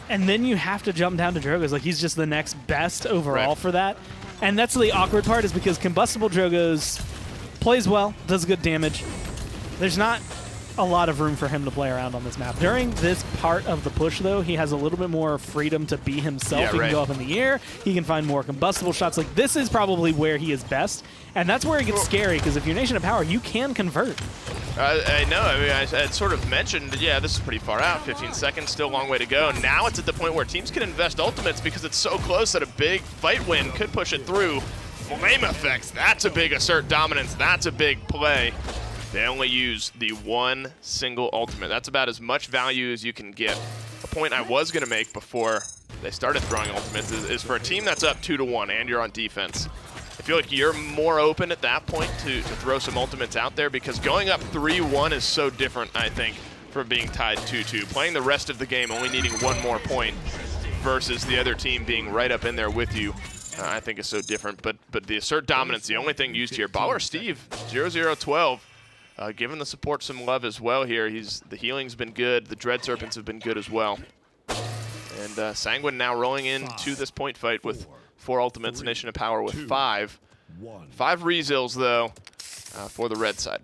And then you have to jump down to Drogos. Like, he's just the next best overall for that. And that's the awkward part, is because Combustible Drogos plays well, does good damage. There's not a lot of room for him to play around on this map. During this part of the push, though, he has a little bit more freedom to be himself. He can go up in the air. He can find more combustible shots. Like, this is probably where he is best. And that's where it gets scary, because if you're Nation of Power, you can convert. I know. I mean, I had sort of mentioned, yeah, this is pretty far out. 15 seconds, still a long way to go. Now it's at the point where teams can invest ultimates because it's so close that a big fight win could push it through. Flame effects, that's a big assert dominance. That's a big play. They only use the one single ultimate. That's about as much value as you can get. A point I was going to make before they started throwing ultimates is for a team that's up 2-1 and you're on defense, I feel like you're more open at that point to throw some ultimates out there, because going up 3-1 is so different, I think, from being tied 2-2. Playing the rest of the game only needing one more point versus the other team being right up in there with you, I think is so different. But the assert dominance, the only thing used here. Baller Steve, 0-0-12. Giving the support some love as well here. The healing's been good. The Dread Serpents have been good as well. And Sanguine now rolling into this point fight with 4 ultimates. Nation of Power with 5. 5 rezills, though, for the red side.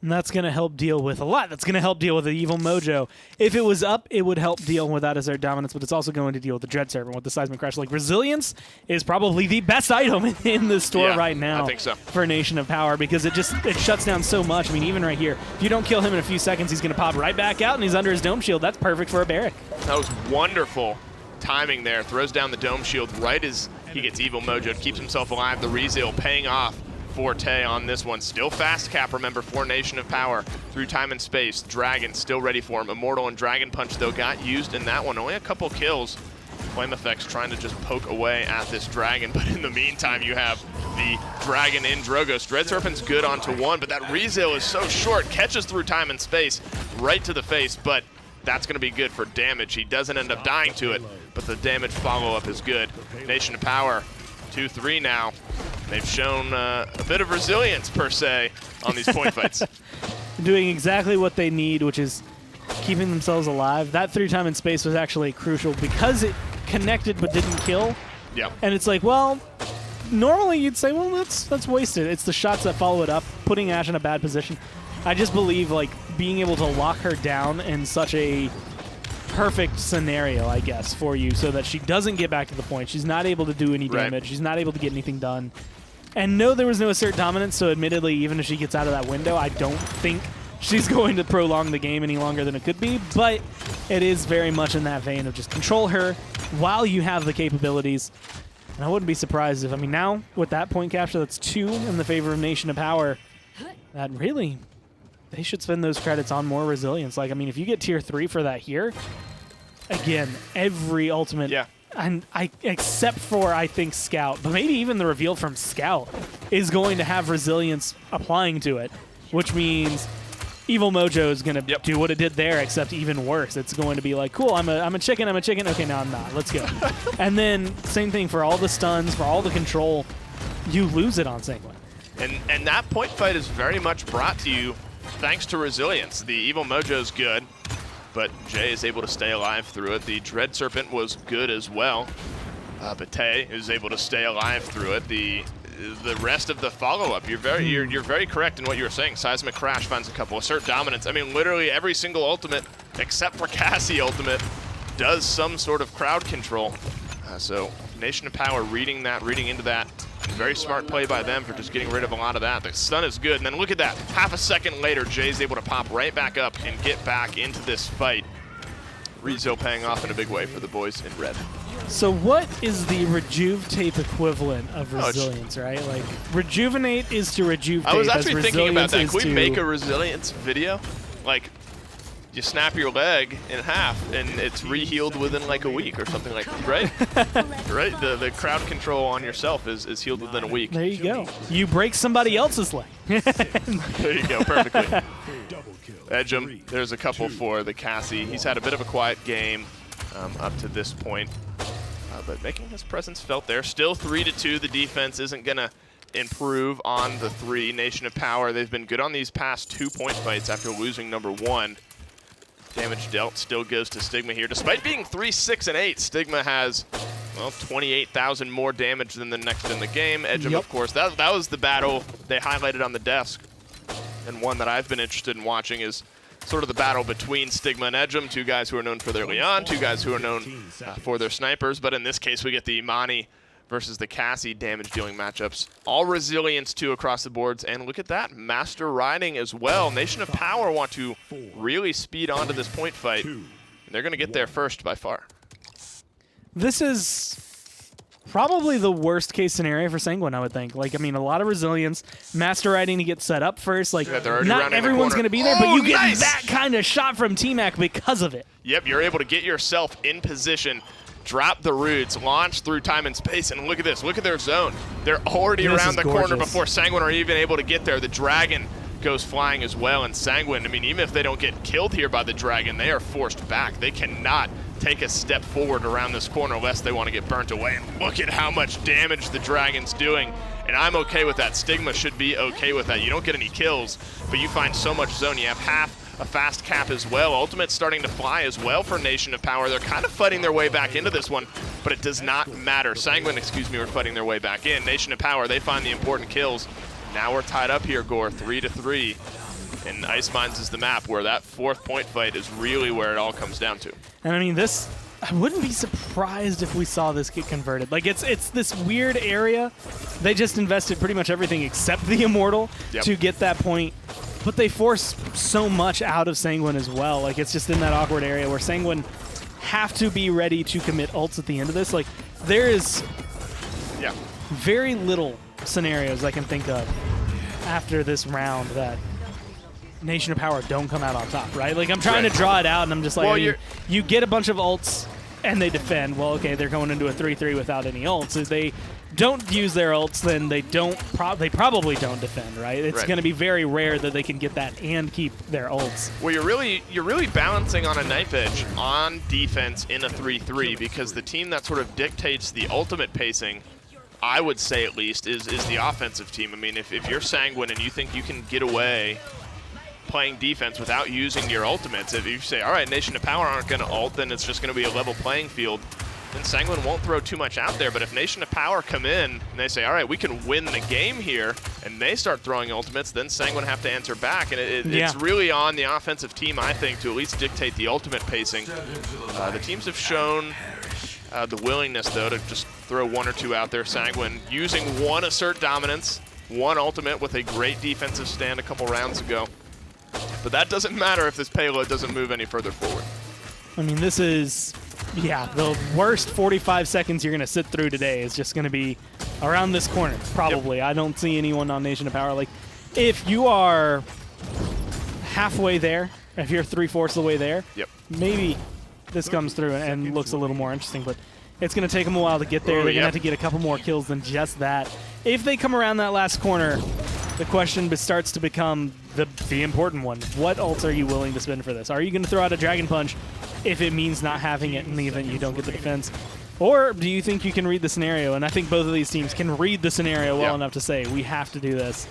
And that's going to help deal with a lot. That's going to help deal with the Evil Mojo. If it was up, it would help deal with that as their dominance, but it's also going to deal with the Dread Serpent, with the Seismic Crash. Like, Resilience is probably the best item in the store right now, I think so, for Nation of Power, because it shuts down so much. I mean, even right here, if you don't kill him in a few seconds, he's going to pop right back out, and he's under his Dome Shield. That's perfect for a Barrack. That was wonderful timing there. Throws down the Dome Shield right as he gets Evil Mojo, keeps himself alive. The Rezeal paying off for Tay on this one. Still fast cap, remember, for Nation of Power through time and space. Dragon still ready for him. Immortal and Dragon Punch, though, got used in that one. Only a couple kills. Flame Effects trying to just poke away at this Dragon, but in the meantime, you have the Dragon in Drogos. Dread Serpent's good onto one, but that Rezail is so short, catches through time and space right to the face, but that's going to be good for damage. He doesn't end up dying to it, but the damage follow-up is good. Nation of Power, 2-3 now. They've shown a bit of resilience, per se, on these point fights. Doing exactly what they need, which is keeping themselves alive. That 3 time and space was actually crucial because it connected but didn't kill. Yeah. And it's like, well, normally you'd say, well, that's wasted. It's the shots that follow it up, putting Ash in a bad position. I just believe, like, being able to lock her down in such a perfect scenario, I guess, for you, so that she doesn't get back to the point. She's not able to do any damage. She's not able to get anything done. And no, there was no assert dominance, so admittedly, even if she gets out of that window, I don't think she's going to prolong the game any longer than it could be, but it is very much in that vein of just control her while you have the capabilities. And I wouldn't be surprised if, I mean, now with that point capture, that's 2 in the favor of Nation of Power, that really, they should spend those credits on more resilience. Like, I mean, if you get tier 3 for that here, again, every ultimate, and except for, I think, Scout, but maybe even the reveal from Scout is going to have resilience applying to it, which means Evil Mojo is going to do what it did there, except even worse. It's going to be like, cool, I'm a chicken. Okay, no, I'm not. Let's go. And then same thing for all the stuns, for all the control. You lose it on Sanguine. And that point fight is very much brought to you thanks to resilience. The Evil Mojo is good, but Jay is able to stay alive through it. The Dread Serpent was good as well. But Tay is able to stay alive through it. The rest of the follow-up, you're very correct in what you were saying. Seismic Crash finds a couple. Assert Dominance. I mean, literally every single ultimate, except for Cassie ultimate, does some sort of crowd control. So Nation of Power reading into that. Very smart play by them for just getting rid of a lot of that. The stun is good, and then look at that. Half a second later, Jay's able to pop right back up and get back into this fight. Rezo paying off in a big way for the boys in red. So what is the Rejuve Tape equivalent of resilience, right? Like, Rejuvenate is to Rejuve Tape. I was actually thinking about that. Can we make a resilience video? Like, you snap your leg in half, and it's re-healed within like a week or something like that, right? Right? The crowd control on yourself is healed within a week. There you go. You break somebody else's leg. There you go, perfectly. Edge him. There's a couple for the Cassie. He's had a bit of a quiet game up to this point, but making his presence felt there. Still 3-2. The defense isn't going to improve on the 3. Nation of Power, they've been good on these past 2 point fights after losing number 1. Damage dealt still goes to Stigma here. Despite being 3, 6, and 8, Stigma has, well, 28,000 more damage than the next in the game. Edgem, of course, that was the battle they highlighted on the desk. And one that I've been interested in watching is sort of the battle between Stigma and Edgem, 2 guys who are known for their Leon, 2 guys who are known for their snipers. But in this case, we get the Imani versus the Cassie damage-dealing matchups. All resilience, too, across the boards. And look at that, Master Riding as well. Nation of Power want to really speed onto this point fight. And they're going to get there first by far. This is probably the worst case scenario for Sanguine, I would think. Like, I mean, a lot of resilience, Master Riding to get set up first. Like, not everyone's going to be there, but you get that kind of shot from T-Mac because of it. Yep, you're able to get yourself in position, drop the roots, launch through time and space, and look at this. Look at their zone. They're already around the corner before Sanguine are even able to get there. The Dragon goes flying as well, and Sanguine, I mean, even if they don't get killed here by the Dragon, they are forced back. They cannot take a step forward around this corner lest they want to get burnt away. And look at how much damage the Dragon's doing, and I'm okay with that. Stigma should be okay with that. You don't get any kills, but you find so much zone. You have half a fast cap as well. Ultimate's starting to fly as well for Nation of Power. They're kind of fighting their way back into this one, but it does not matter. Sanguine, excuse me, are fighting their way back in. Nation of Power, they find the important kills. Now we're tied up here, Gore, 3-3. And Ice Mines is the map where that 4th point fight is really where it all comes down to. And I mean, this, I wouldn't be surprised if we saw this get converted. Like, it's this weird area. They just invested pretty much everything except the Immortal to get that point. But they force so much out of Sanguine as well. Like, it's just in that awkward area where Sanguine have to be ready to commit ults at the end of this. Like, there is very little scenarios I can think of after this round that Nation of Power don't come out on top, right? Like, I'm trying to draw it out, and I'm just like, well, I mean, you get a bunch of ults, and they defend. Well, okay, they're going into a 3-3 without any ults. don't use their ults, then they probably don't defend, right? It's going to be very rare that they can get that and keep their ults. Well, you're really balancing on a knife edge on defense in a 3-3 because the team that sort of dictates the ultimate pacing, I would say at least, is the offensive team. I mean, if you're Sanguine and you think you can get away playing defense without using your ultimates, if you say, all right, Nation of Power aren't going to ult, then it's just going to be a level playing field, then Sanguine won't throw too much out there. But if Nation of Power come in and they say, all right, we can win the game here, and they start throwing ultimates, then Sanguine have to answer back. And it's really on the offensive team, I think, to at least dictate the ultimate pacing. The teams have shown the willingness, though, to just throw one or two out there. Sanguine using one assert dominance, one ultimate with a great defensive stand a couple rounds ago. But that doesn't matter if this payload doesn't move any further forward. I mean, this is, the worst 45 seconds you're going to sit through today is just going to be around this corner, probably. Yep. I don't see anyone on Nation of Power. Like, if you are halfway there, if you're 3/4 of the way there, maybe this comes through and looks a little more interesting, but it's going to take them a while to get there. They're going to have to get a couple more kills than just that. If they come around that last corner, the question starts to become the important one. What ults are you willing to spend for this? Are you going to throw out a Dragon Punch if it means not having it in the event you don't get the defense? Or do you think you can read the scenario? And I think both of these teams can read the scenario well enough to say, we have to do this.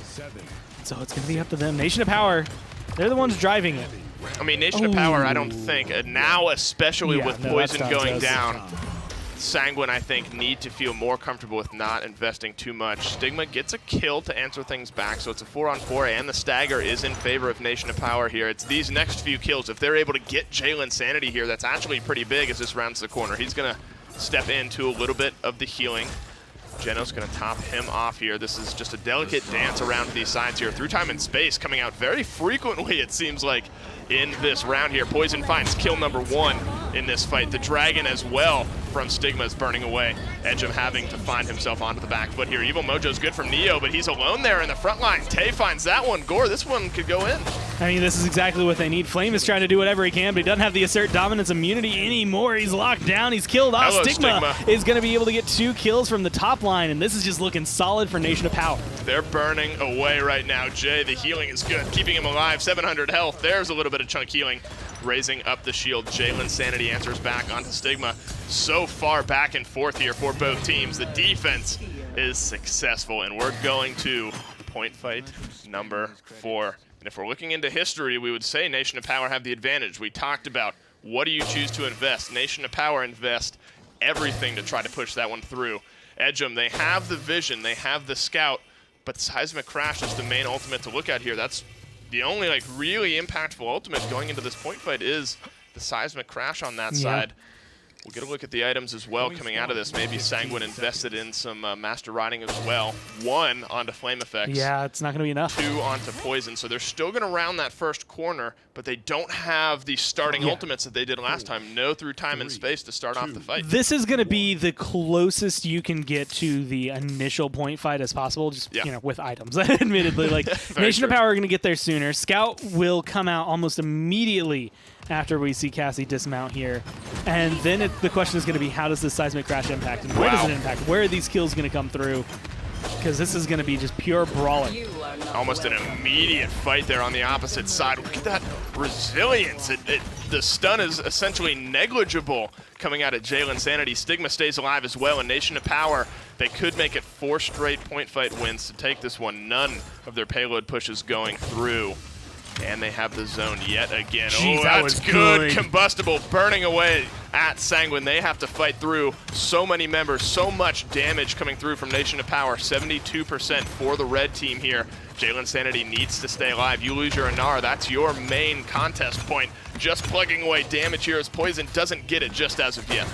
So it's going to be up to them. Nation of Power, they're the ones driving it. I mean, Nation of Power, I don't think, now especially with Poison going down, Sanguine, I think, need to feel more comfortable with not investing too much. Stigma gets a kill to answer things back, so it's a 4-on-4, and the stagger is in favor of Nation of Power here. It's these next few kills. If they're able to get Jalen Sanity here, that's actually pretty big as this rounds the corner. He's going to step into a little bit of the healing. Geno's going to top him off here. This is just a delicate dance around these sides here. Through time and space coming out very frequently, it seems like, in this round here. Poison finds kill number 1 in this fight. The Dragon as well from Stigma is burning away. Edgem having to find himself onto the back foot here. Evil Mojo's good from Neo, but he's alone there in the front line. Tay finds that one. Gore, this one could go in. I mean, this is exactly what they need. Flame is trying to do whatever he can, but he doesn't have the assert dominance immunity anymore. He's locked down. He's killed off. Hello, Stigma is going to be able to get 2 kills from the top line, and this is just looking solid for Nation of Power. They're burning away right now. Jay, the healing is good, keeping him alive. 700 health. There's a little bit of chunk healing. Raising up the shield. Jalen Sanity answers back onto Stigma. So far back and forth here for both teams. The defense is successful, and we're going to point fight number 4. And if we're looking into history, we would say Nation of Power have the advantage. We talked about what do you choose to invest. Nation of Power invest everything to try to push that one through. Edgem, they have the vision, they have the scout, but Seismic Crash is the main ultimate to look at here. That's the only really impactful ultimate going into this point fight is the Seismic Crash on that side. We'll get a look at the items as well coming out of this. Maybe Sanguine invested in some Master Riding as well. 1 onto Flame Effects. Yeah, it's not going to be enough. 2 onto Poison. So they're still going to round that first corner, but they don't have the starting ultimates that they did last time. No through time and space to start off the fight. This is going to be the closest you can get to the initial point fight as possible, just with items, admittedly. Like Nation of Power are going to get there sooner. Scout will come out almost immediately after we see Cassie dismount here. And then the question is going to be, how does this Seismic Crash impact? And where does it impact? Where are these kills going to come through? Because this is going to be just pure brawling. Almost an immediate fight there on the opposite side. Look at that resilience. The stun is essentially negligible coming out of Jalen Sanity. Stigma stays alive as well, and Nation of Power, they could make it 4 straight point fight wins to take this one. None of their payload pushes going through. And they have the zone yet again. Jeez, oh, that that's was good. Combustible burning away at Sanguine. They have to fight through so many members, so much damage coming through from Nation of Power. 72% for the red team here. Jalen Sanity needs to stay alive. You lose your Anar, that's your main contest point. Just plugging away damage here as Poison doesn't get it just as of yet.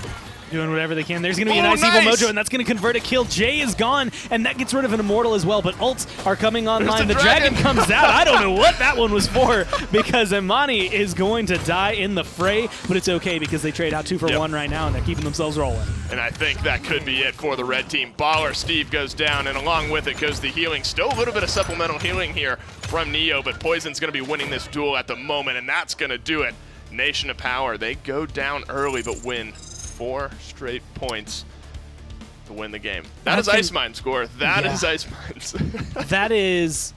Doing whatever they can. There's going to be a nice Evil Mojo, and that's going to convert a kill. Jay is gone, and that gets rid of an Immortal as well, but ults are coming online. The Dragon comes out. I don't know what that one was for, because Imani is going to die in the fray, but it's okay because they trade out 2 for 1 right now, and they're keeping themselves rolling. And I think that could be it for the red team. Baller Steve goes down, and along with it goes the healing. Still a little bit of supplemental healing here from Neo, but Poison's going to be winning this duel at the moment, and that's going to do it. Nation of Power, they go down early, but win 4 straight points. to win the game. That is Ice Mine score. That is Ice Mines. That is...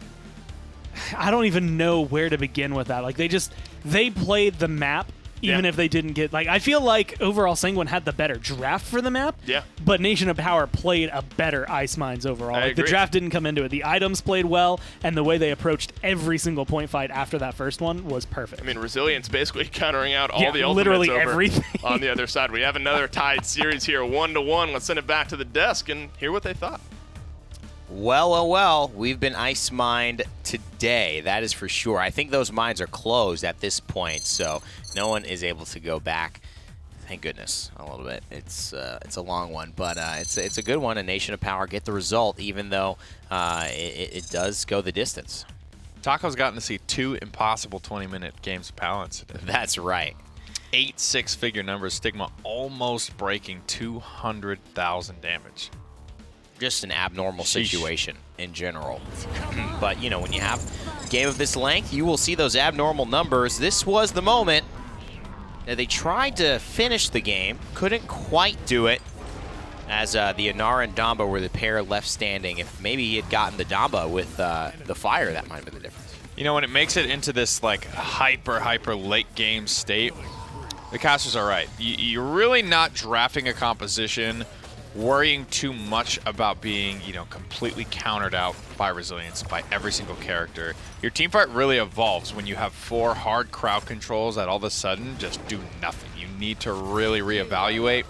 I don't even know where to begin with that. Like, they played the map even if they didn't get... Like, I feel like overall Sanguine had the better draft for the map. Yeah. But Nation of Power played a better Ice Mines overall. Like, the draft didn't come into it. The items played well, and the way they approached every single point fight after that first one was perfect. I mean, Resilience basically countering out all the ultimates literally over everything. on the other side. We have another tied series here, 1-1. Let's send it back to the desk and hear what they thought. Well, we've been ice mined today, that is for sure. I think those mines are closed at this point, so no one is able to go back. Thank goodness, a little bit. It's a long one, but it's a good one. And Nation of Power get the result, even though it does go the distance. Taco's gotten to see 2 impossible 20-minute games of Paladins today. That's right. 8 six-figure numbers. Stigma almost breaking 200,000 damage. Just an abnormal situation in general. But, you know, when you have a game of this length, you will see those abnormal numbers. This was the moment that they tried to finish the game, couldn't quite do it, as the Inara and Damba were the pair left standing. If maybe he had gotten the Damba with the fire, that might have been the difference. You know, when it makes it into this, like, hyper late game state, the casters are right. You're really not drafting a composition worrying too much about being, you know, completely countered out by Resilience by every single character. Your teamfight really evolves when you have 4 hard crowd controls that all of a sudden just do nothing. You need to really reevaluate.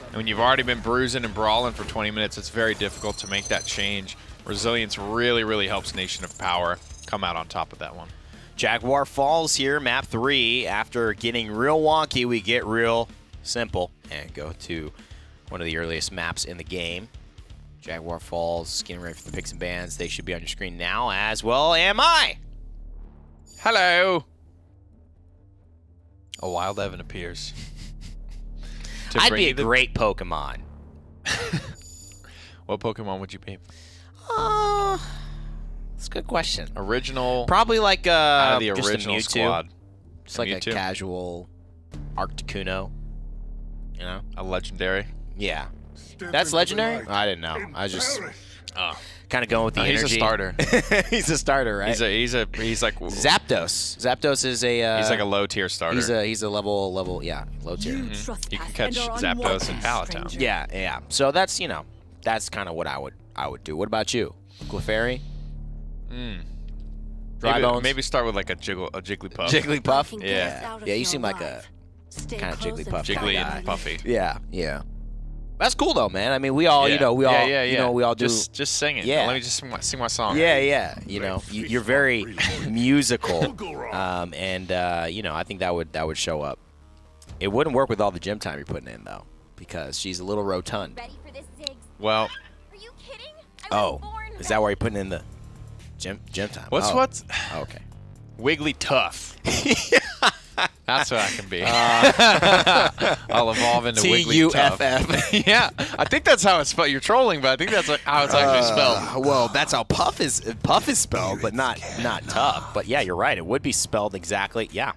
And when you've already been bruising and brawling for 20 minutes, it's very difficult to make that change. Resilience really helps Nation of Power come out on top of that one. Jaguar Falls here, map 3. After getting real wonky, we get real simple and go to one of the earliest maps in the game. Jaguar Falls, getting ready for the picks and bans. They should be on your screen now, as well am I. Hello. A wild Evan appears. I'd be a great Pokemon. What Pokemon would you be? That's a good question. Original. Probably like out of the just original a Mewtwo. squad. Just like Mewtwo. a casual Articuno. You know? A legendary. Yeah. That's legendary? I didn't know. I was just kind of going with the energy. He's a starter. He's a starter, right? He's like Zapdos. Zapdos is a he's like a low tier starter. He's a level low tier. You can catch Zapdos in Pallet Town. Yeah. So that's, you know, that's kind of what I would do. What about you? Clefairy? Dry Bones? Maybe start with like a Jigglypuff. Jigglypuff? Yeah. Yeah, you seem like a kind of Jigglypuff Jiggly guy. and Puffy. Yeah. That's cool though, man. I mean, we all, you know, we all do. Just sing it. Yeah. Let me just sing my song. Yeah. You know, you're very musical, and you know, I think that would show up. It wouldn't work with all the gym time you're putting in though, because she's a little rotund. Ready for this, Ziggs? Well. Are you kidding? I was born Is that where you're putting in the gym time? What's Okay. Wiggly Tough. That's what I can be. I'll evolve into Wiggly Tough. T-U-F-F. Yeah, I think that's how it's spelled. You're trolling, but I think that's how it's actually spelled. Well, that's how Puff is spelled, but not tough. But yeah, you're right. It would be spelled exactly. Yeah,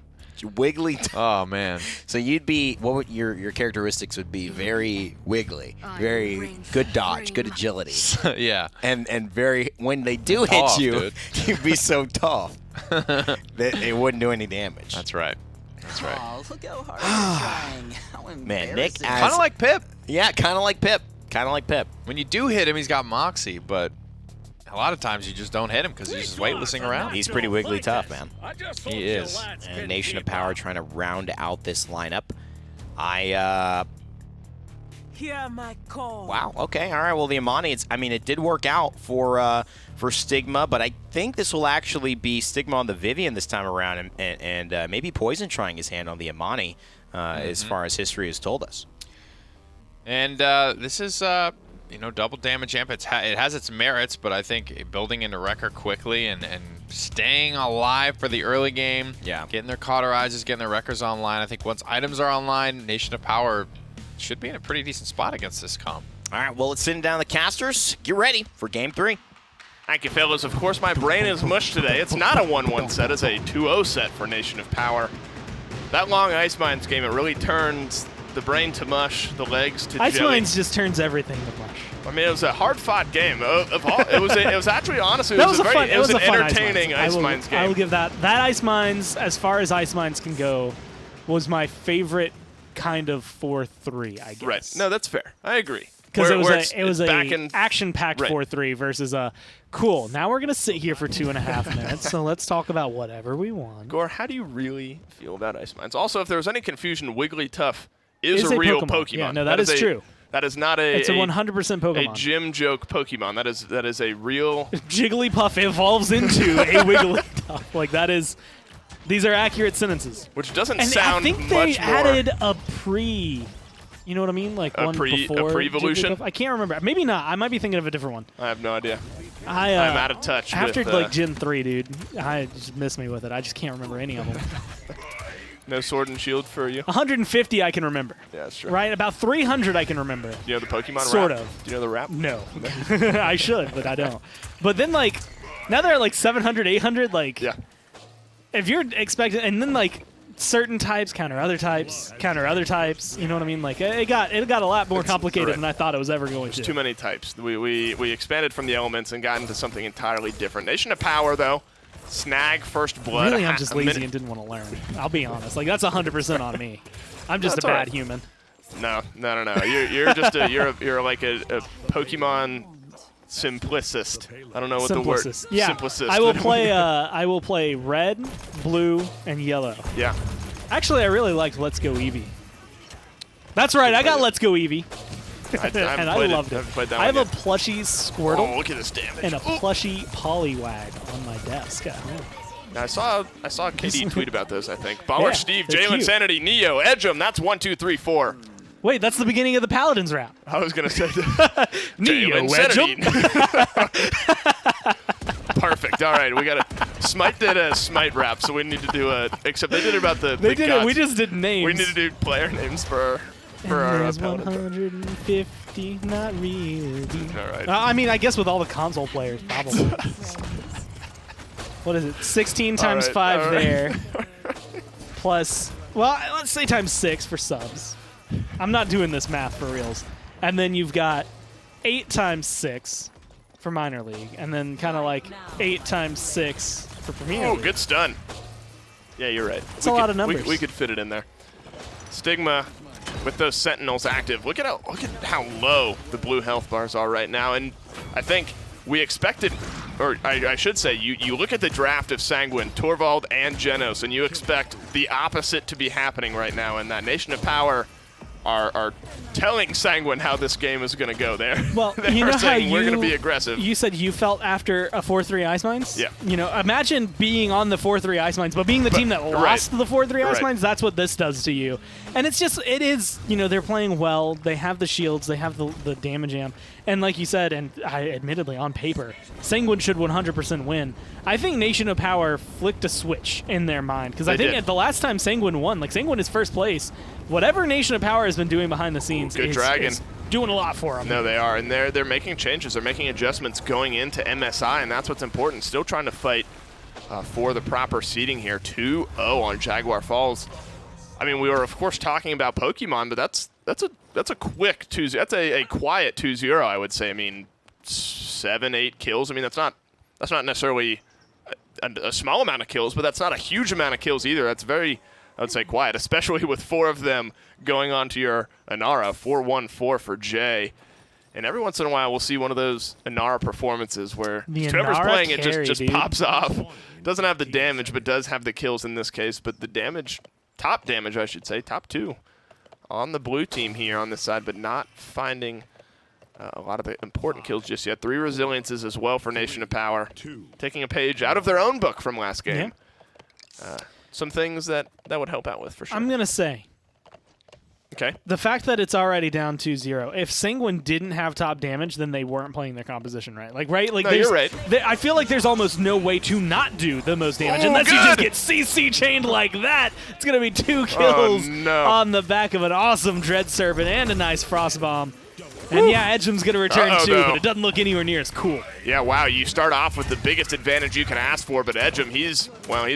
Wiggly. Oh man. So you'd be, what would your characteristics would be? Very wiggly, very good dodge, good agility. Yeah. And very, when they do Tough, hit you, dude. you'd be so tough that it wouldn't do any damage. That's right. That's right. Oh, look how hard I'm trying. How Man, Nick, embarrassing. Kind of like Pip. Yeah, kind of like Pip. When you do hit him, he's got moxie, but a lot of times you just don't hit him because he's just weightlessing around. He's pretty wiggly tough, man. He is. And Nation of Power trying to round out this lineup. Hear my call. Wow. Okay. All right. Well, the Amani. It did work out for Stigma, but I think this will actually be Stigma on the Vivian this time around, and maybe Poison trying his hand on the Amani, as far as history has told us. And this is, double damage amp. It has its merits, but I think building into Wrecker quickly and staying alive for the early game, getting their cauterizes, getting their Wreckers online. I think once items are online, Nation of Power should be in a pretty decent spot against this comp. All right. Well, it's sitting down the casters. Get ready for Game 3. Thank you, fellas. Of course, my brain is mush today. It's not a 1-1 set. It's a 2-0 set for Nation of Power. That long Ice Mines game, it really turns the brain to mush, the legs to Ice jelly. Mines just turns everything to mush. I mean, it was a hard-fought game. It was actually, honestly, That was a fun. it was a an fun entertaining Ice Mines game. I will give that. That Ice Mines, as far as Ice Mines can go, was my favorite kind of 4-3, I guess. Right. No, that's fair. I agree. Because it was back a in action-packed right. 4-3 versus a cool. Now we're gonna sit here for 2.5 minutes, so let's talk about whatever we want. Gore, how do you really feel about Ice Mines? Also, if there was any confusion, Wigglytuff is a real Pokemon. Yeah, no, that is true. That is not a. It's a 100% Pokemon. A gym joke Pokemon. That is a real. Jigglypuff evolves into a Wigglytuff. Like that is. These are accurate sentences. Which doesn't and sound I think much they more. added a pre. You know what I mean? Like one before. A pre-evolution? I can't remember. Maybe not. I might be thinking of a different one. I have no idea. I'm out of touch. After with, like Gen 3, dude, I just miss me with it. I just can't remember any of them. No Sword and Shield for you? 150 I can remember. Yeah, that's true. Right? About 300 I can remember. Do you know the Pokemon Sort rap? of. Do you know the rap? No. I should, but I don't. But then, like, now they're like 700, 800. Like, Yeah. if you're expecting, and then, like, certain types counter other types, counter other types. You know what I mean? Like, it got a lot more complicated right. than I thought it was ever going to. There's too many types. We expanded from the elements and got into something entirely different. Nation of Power, though. Snag First Blood. Really, I'm just lazy and didn't want to learn. I'll be honest. Like, that's 100% on me. I'm just That's a all bad right. human. No. You're just you're like a Pokemon simplicist. I don't know what the word. Simplicist. Yeah. Simplicist. I will play red, blue, and yellow. Yeah. Actually, I really liked Let's Go Eevee. That's right. I got Let's Go Eevee. And I loved it. I have a plushie Squirtle Oh, look at this damage. and a plushie Poliwag on my desk at home. Now, I saw KD tweet about this, I think. Baller Yeah, Steve, they're Jalen cute. Sanity, Neo, Edgem. That's 1, 2, 3, 4. Wait, that's the beginning of the Paladins rap. I was going to say that. Neo, Jalen Sanity. Perfect. All right, we got a Smite did a Smite rap, so we need to do a. Except they did it about the. They did gods. it. We just did names. We need to do player names for And our there's Paladins. 150, not really. All right. I mean, I guess with all the console players, probably. What is it? 16 times right, 5 all right. there. Plus, well, let's say times 6 for subs. I'm not doing this math for reals. And then you've got 8 times 6 for minor league, and then kind of like 8 times 6 for Premier Oh, League. good stun. Yeah, you're right. It's a lot of numbers. We could fit it in there. Stigma with those Sentinels active. Look at how low the blue health bars are right now, and I think we expected, or I should say, you look at the draft of Sanguine, Torvald, and Genos, and you expect the opposite to be happening right now, and that Nation of Power are telling Sanguine how this game is going to go there. Well, they you are know saying how we're going to be aggressive. You said you felt after a 4-3 Ice Mines? Yeah. You know, imagine being on the 4-3 Ice Mines, but being the team that right. lost the 4-3 Ice Right. Mines, that's what this does to you. And it is, you know, they're playing well. They have the shields. They have the damage amp. And like you said, and I admittedly on paper, Sanguine should 100% win. I think Nation of Power flicked a switch in their mind. Because I think did. at the last time Sanguine won, like Sanguine is first place. Whatever Nation of Power has been doing behind the scenes Good dragon. is doing a lot for them. No, they are, and they're making changes. They're making adjustments going into MSI, and that's what's important. Still trying to fight for the proper seeding here. 2-0 on Jaguar Falls. I mean, we were of course talking about Pokemon, but that's a quick 2-0. That's a quiet 2-0, I would say. I mean, 7-8 kills. I mean, that's not necessarily a small amount of kills, but that's not a huge amount of kills either. That's very, I would say, quiet, especially with 4 of them going on to your Inara. 4-1-4 for Jay. And every once in a while, we'll see one of those Inara performances where The whoever's Inara playing it carry, just dude. pops off. Doesn't have the damage, but does have the kills in this case. But the damage, top damage, I should say, top 2 on the blue team here on this side, but not finding a lot of the important kills just yet. 3 resiliences as well for Nation of Power. Taking a page out of their own book from last game. Some things that would help out with for sure. I'm going to say, okay. the fact that it's already down 2-0, if Sanguine didn't have top damage, then they weren't playing their composition right. Like, right? Like, No, you're right. I feel like there's almost no way to not do the most damage Oh, unless you just good. get CC chained like that. It's going to be 2 kills no. on the back of an awesome Dread Serpent and a nice Frost Bomb. And yeah, Edgem's going to return too, though. but it doesn't look anywhere near as cool. Yeah, wow, you start off with the biggest advantage you can ask for, but Edgem, he's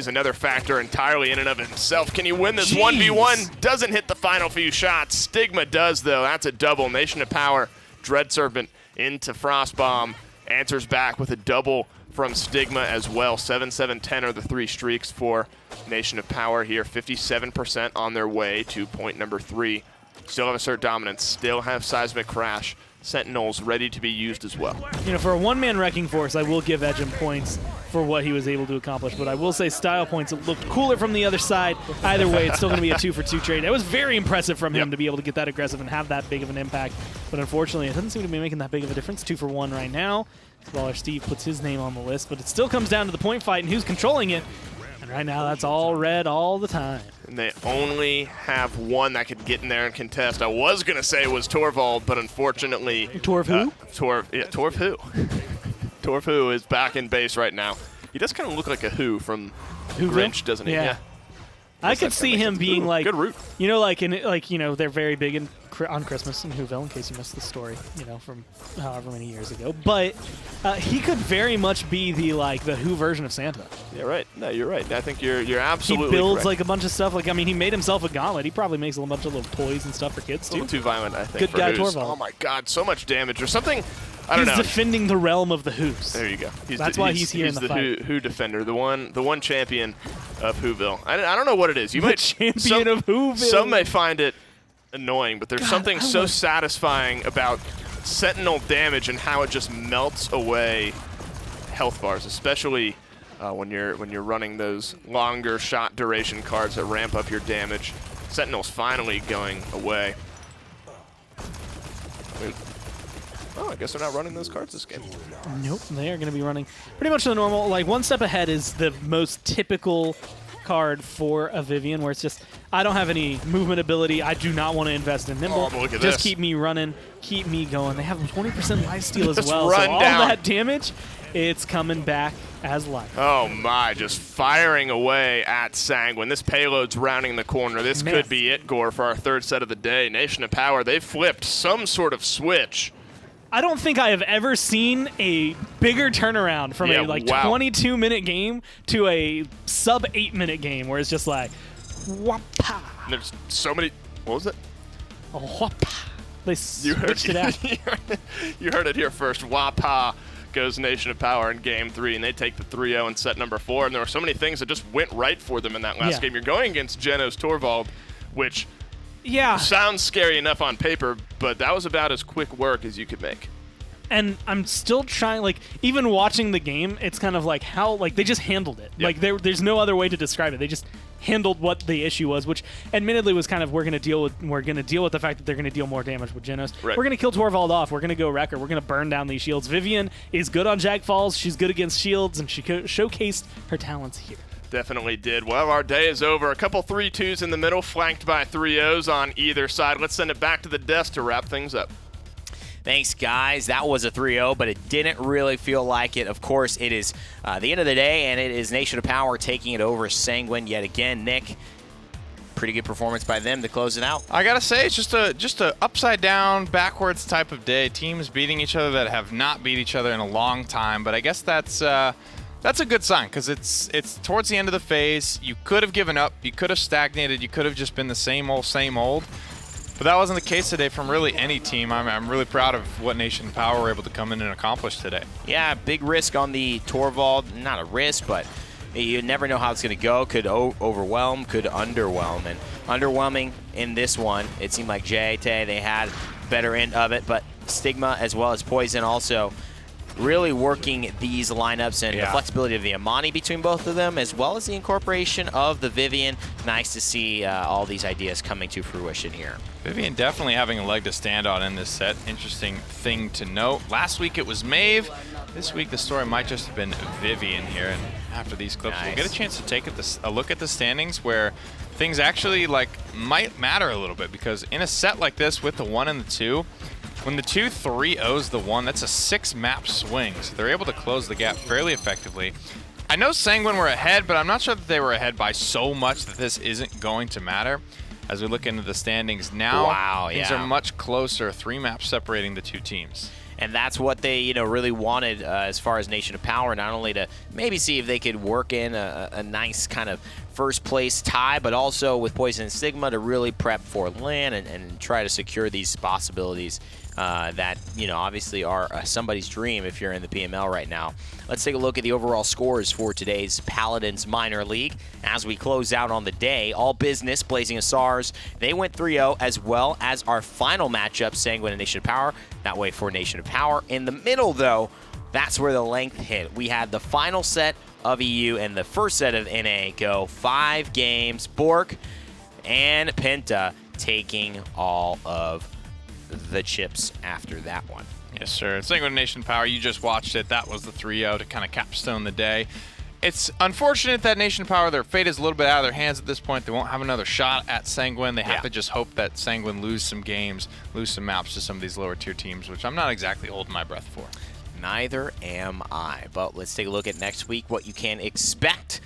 another factor entirely in and of himself. Can you win this 1v1? Doesn't hit the final few shots. Stigma does, though. That's a double. Nation of Power, Dread Serpent into Frostbomb. Answers back with a double from Stigma as well. 7-7-10 are the 3 streaks for Nation of Power here. 57% on their way to point number 3. Still have Assert Dominance, still have Seismic Crash. Sentinels ready to be used as well. You know, for a one-man Wrecking Force, I will give Edgem points for what he was able to accomplish, but I will say style points. It looked cooler from the other side. Either way, it's still going to be a 2-for-2 trade. It was very impressive from him to be able to get that aggressive and have that big of an impact, but unfortunately, it doesn't seem to be making that big of a difference. 2-for-1 right now. Baller Steve puts his name on the list, but it still comes down to the point fight and who's controlling it. And right now, that's all red all the time. And they only have one that could get in there and contest. I was going to say it was Torvald, but unfortunately... Torv who? Torv who? Torv who is back in base right now. He does kind of look like a Who from Grinch, doesn't he? Yeah. I could see him being like, good route. You know, they're very big on Christmas in Whoville, in case you missed the story, from however many years ago. But he could very much be the Who version of Santa. Yeah, right. No, you're right. I think you're absolutely He builds correct. a bunch of stuff. He made himself a gauntlet. He probably makes a bunch of little toys and stuff for kids a too. little too violent, I think. Good for guy, Who's. Torvald. Oh my God, so much damage or something. I don't He's know. defending the realm of the Who's. There you go. That's why he's here in the fight. Who defender, the one champion of Whoville. I don't know what it is. You might champion of Whoville. Some may find it annoying, but there's something so satisfying about Sentinel damage and how it just melts away health bars, especially when you're running those longer shot duration cards that ramp up your damage. Sentinel's finally going away. Oh, I guess they're not running those cards this game. Nope, they are going to be running pretty much the normal. One step ahead is the most typical card for a Vivian, where it's just, I don't have any movement ability. I do not want to invest in Nimble. Oh, but look at just this. keep me running, keep me going. They have 20% lifesteal as Just well. run so all down. that damage, it's coming back as life. Oh my, just firing away at Sanguine. This payload's rounding the corner. This could be it, Gore, for our 3rd set of the day. Nation of Power, they've flipped some sort of switch. I don't think I have ever seen a bigger turnaround from a 22-minute game to a sub 8-minute game, where it's just like, whapa. There's so many. What was it? Whapa. They switched it out. You heard it here first. Wapa goes Nation of Power in Game 3, and they take the 3-0 in set number 4. And there were so many things that just went right for them in that last game. You're going against Genos Torvald, which sounds scary enough on paper, but that was about as quick work as you could make. And I'm still trying, even watching the game, it's kind of how, they just handled it. Yep. There's no other way to describe it. They just handled what the issue was, which admittedly was kind of, we're going to deal with the fact that they're going to deal more damage with Genos. Right. We're going to kill Torvald off. We're going to go Wrecker. We're going to burn down these shields. Vivian is good on Jag Falls. She's good against shields, and she showcased her talents here. Definitely did. Well, our day is over. A couple 3-2s in the middle, flanked by 3-0s on either side. Let's send it back to the desk to wrap things up. Thanks, guys. That was a 3-0, but it didn't really feel like it. Of course, it is the end of the day, and it is Nation of Power taking it over Sanguine yet again. Nick, pretty good performance by them to close it out. I gotta say, it's just a upside down, backwards type of day. Teams beating each other that have not beat each other in a long time, but I guess that's a good sign, because it's towards the end of the phase. You could have given up, you could have stagnated, you could have just been the same old. But that wasn't the case today from really any team. I'm really proud of what Nation Power were able to come in and accomplish today. Yeah, big risk on the Torvald. Not a risk, but you never know how it's going to go. Could overwhelm, could underwhelm. And underwhelming in this one, it seemed like JT, they had better end of it. But Stigma as well as Poison also really working these lineups and the flexibility of the Amani between both of them, as well as the incorporation of the Vivian. Nice to see all these ideas coming to fruition here. Vivian definitely having a leg to stand on in this set. Interesting thing to note. Last week it was Maeve. This week the story might just have been Vivian here. And after these clips, we'll get a chance to take a look at the standings, where things actually might matter a little bit, because in a set like this with the 1 and the 2, when the 2 3-0s the 1, that's a 6-map swing. So they're able to close the gap fairly effectively. I know Sanguine were ahead, but I'm not sure that they were ahead by so much that this isn't going to matter. as we look into the standings now, things yeah. are much closer. 3 maps separating the 2 teams. And that's what they, really wanted as far as Nation of Power, not only to maybe see if they could work in a nice kind of first place tie, but also with Poison and Sigma to really prep for LAN and try to secure these possibilities that, obviously are somebody's dream if you're in the PML right now. Let's take a look at the overall scores for today's Paladins Minor League. As we close out on the day, All Business, Blazing Stars, they went 3-0, as well as our final matchup, Sanguine and Nation of Power. That way for Nation of Power. In the middle, though, that's where the length hit. We had the final set of EU and the first set of NA go 5 games. Bork and Penta taking all of the chips after that one. Yes, sir. Sanguine Nation Power, you just watched it. That was the 3-0 to kind of capstone the day. It's unfortunate that Nation Power, their fate is a little bit out of their hands at this point. They won't have another shot at Sanguine. They have to just hope that Sanguine lose some games, lose some maps to some of these lower tier teams, which I'm not exactly holding my breath for. Neither am I. But let's take a look at next week, what you can expect.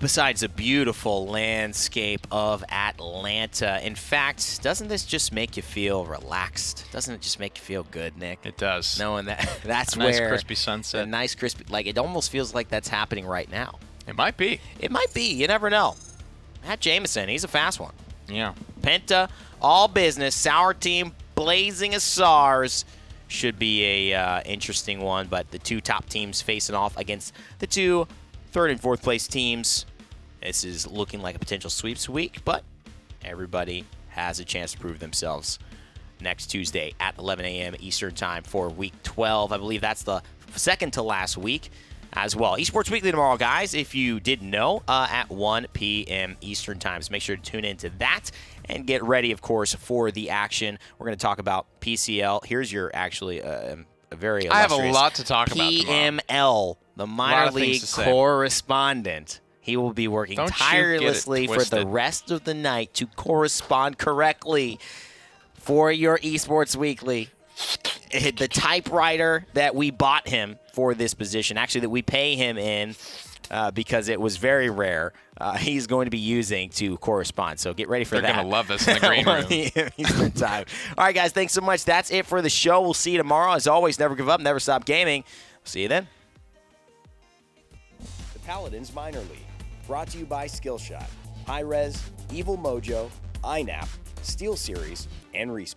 Besides the beautiful landscape of Atlanta. In fact, doesn't this just make you feel relaxed? Doesn't it just make you feel good, Nick? It does. Knowing that that's a where nice crispy sunset. A nice crispy, like it almost feels like that's happening right now. It might be. It might be. You never know. Matt Jameson, he's a fast one. Yeah. Penta, All Business, Sour Team, Blazing Stars. Should be a interesting one, but the 2 top teams facing off against the 2 third and fourth place teams. This is looking like a potential sweeps week, but everybody has a chance to prove themselves next Tuesday at 11 a.m. Eastern Time for Week 12. I believe that's the second to last week as well. Esports Weekly tomorrow, guys, if you didn't know, at 1 p.m. Eastern Time. So make sure to tune into that and get ready, of course, for the action. We're going to talk about PCL. Here's your actually a very illustrious I have a lot to talk about tomorrow. PML, the minor league correspondent. He will be working tirelessly for the rest of the night to correspond correctly for your Esports Weekly. The typewriter that we bought him for this position, actually that we pay him in because it was very rare, he's going to be using to correspond. So get ready for that. They're going to love this in the green room. Eastern Time. All right, guys, thanks so much. That's it for the show. We'll see you tomorrow. As always, never give up, never stop gaming. See you then. The Paladins Minor League, brought to you by Skillshot, High Res, Evil Mojo, INAP, Steel Series, and Respawn.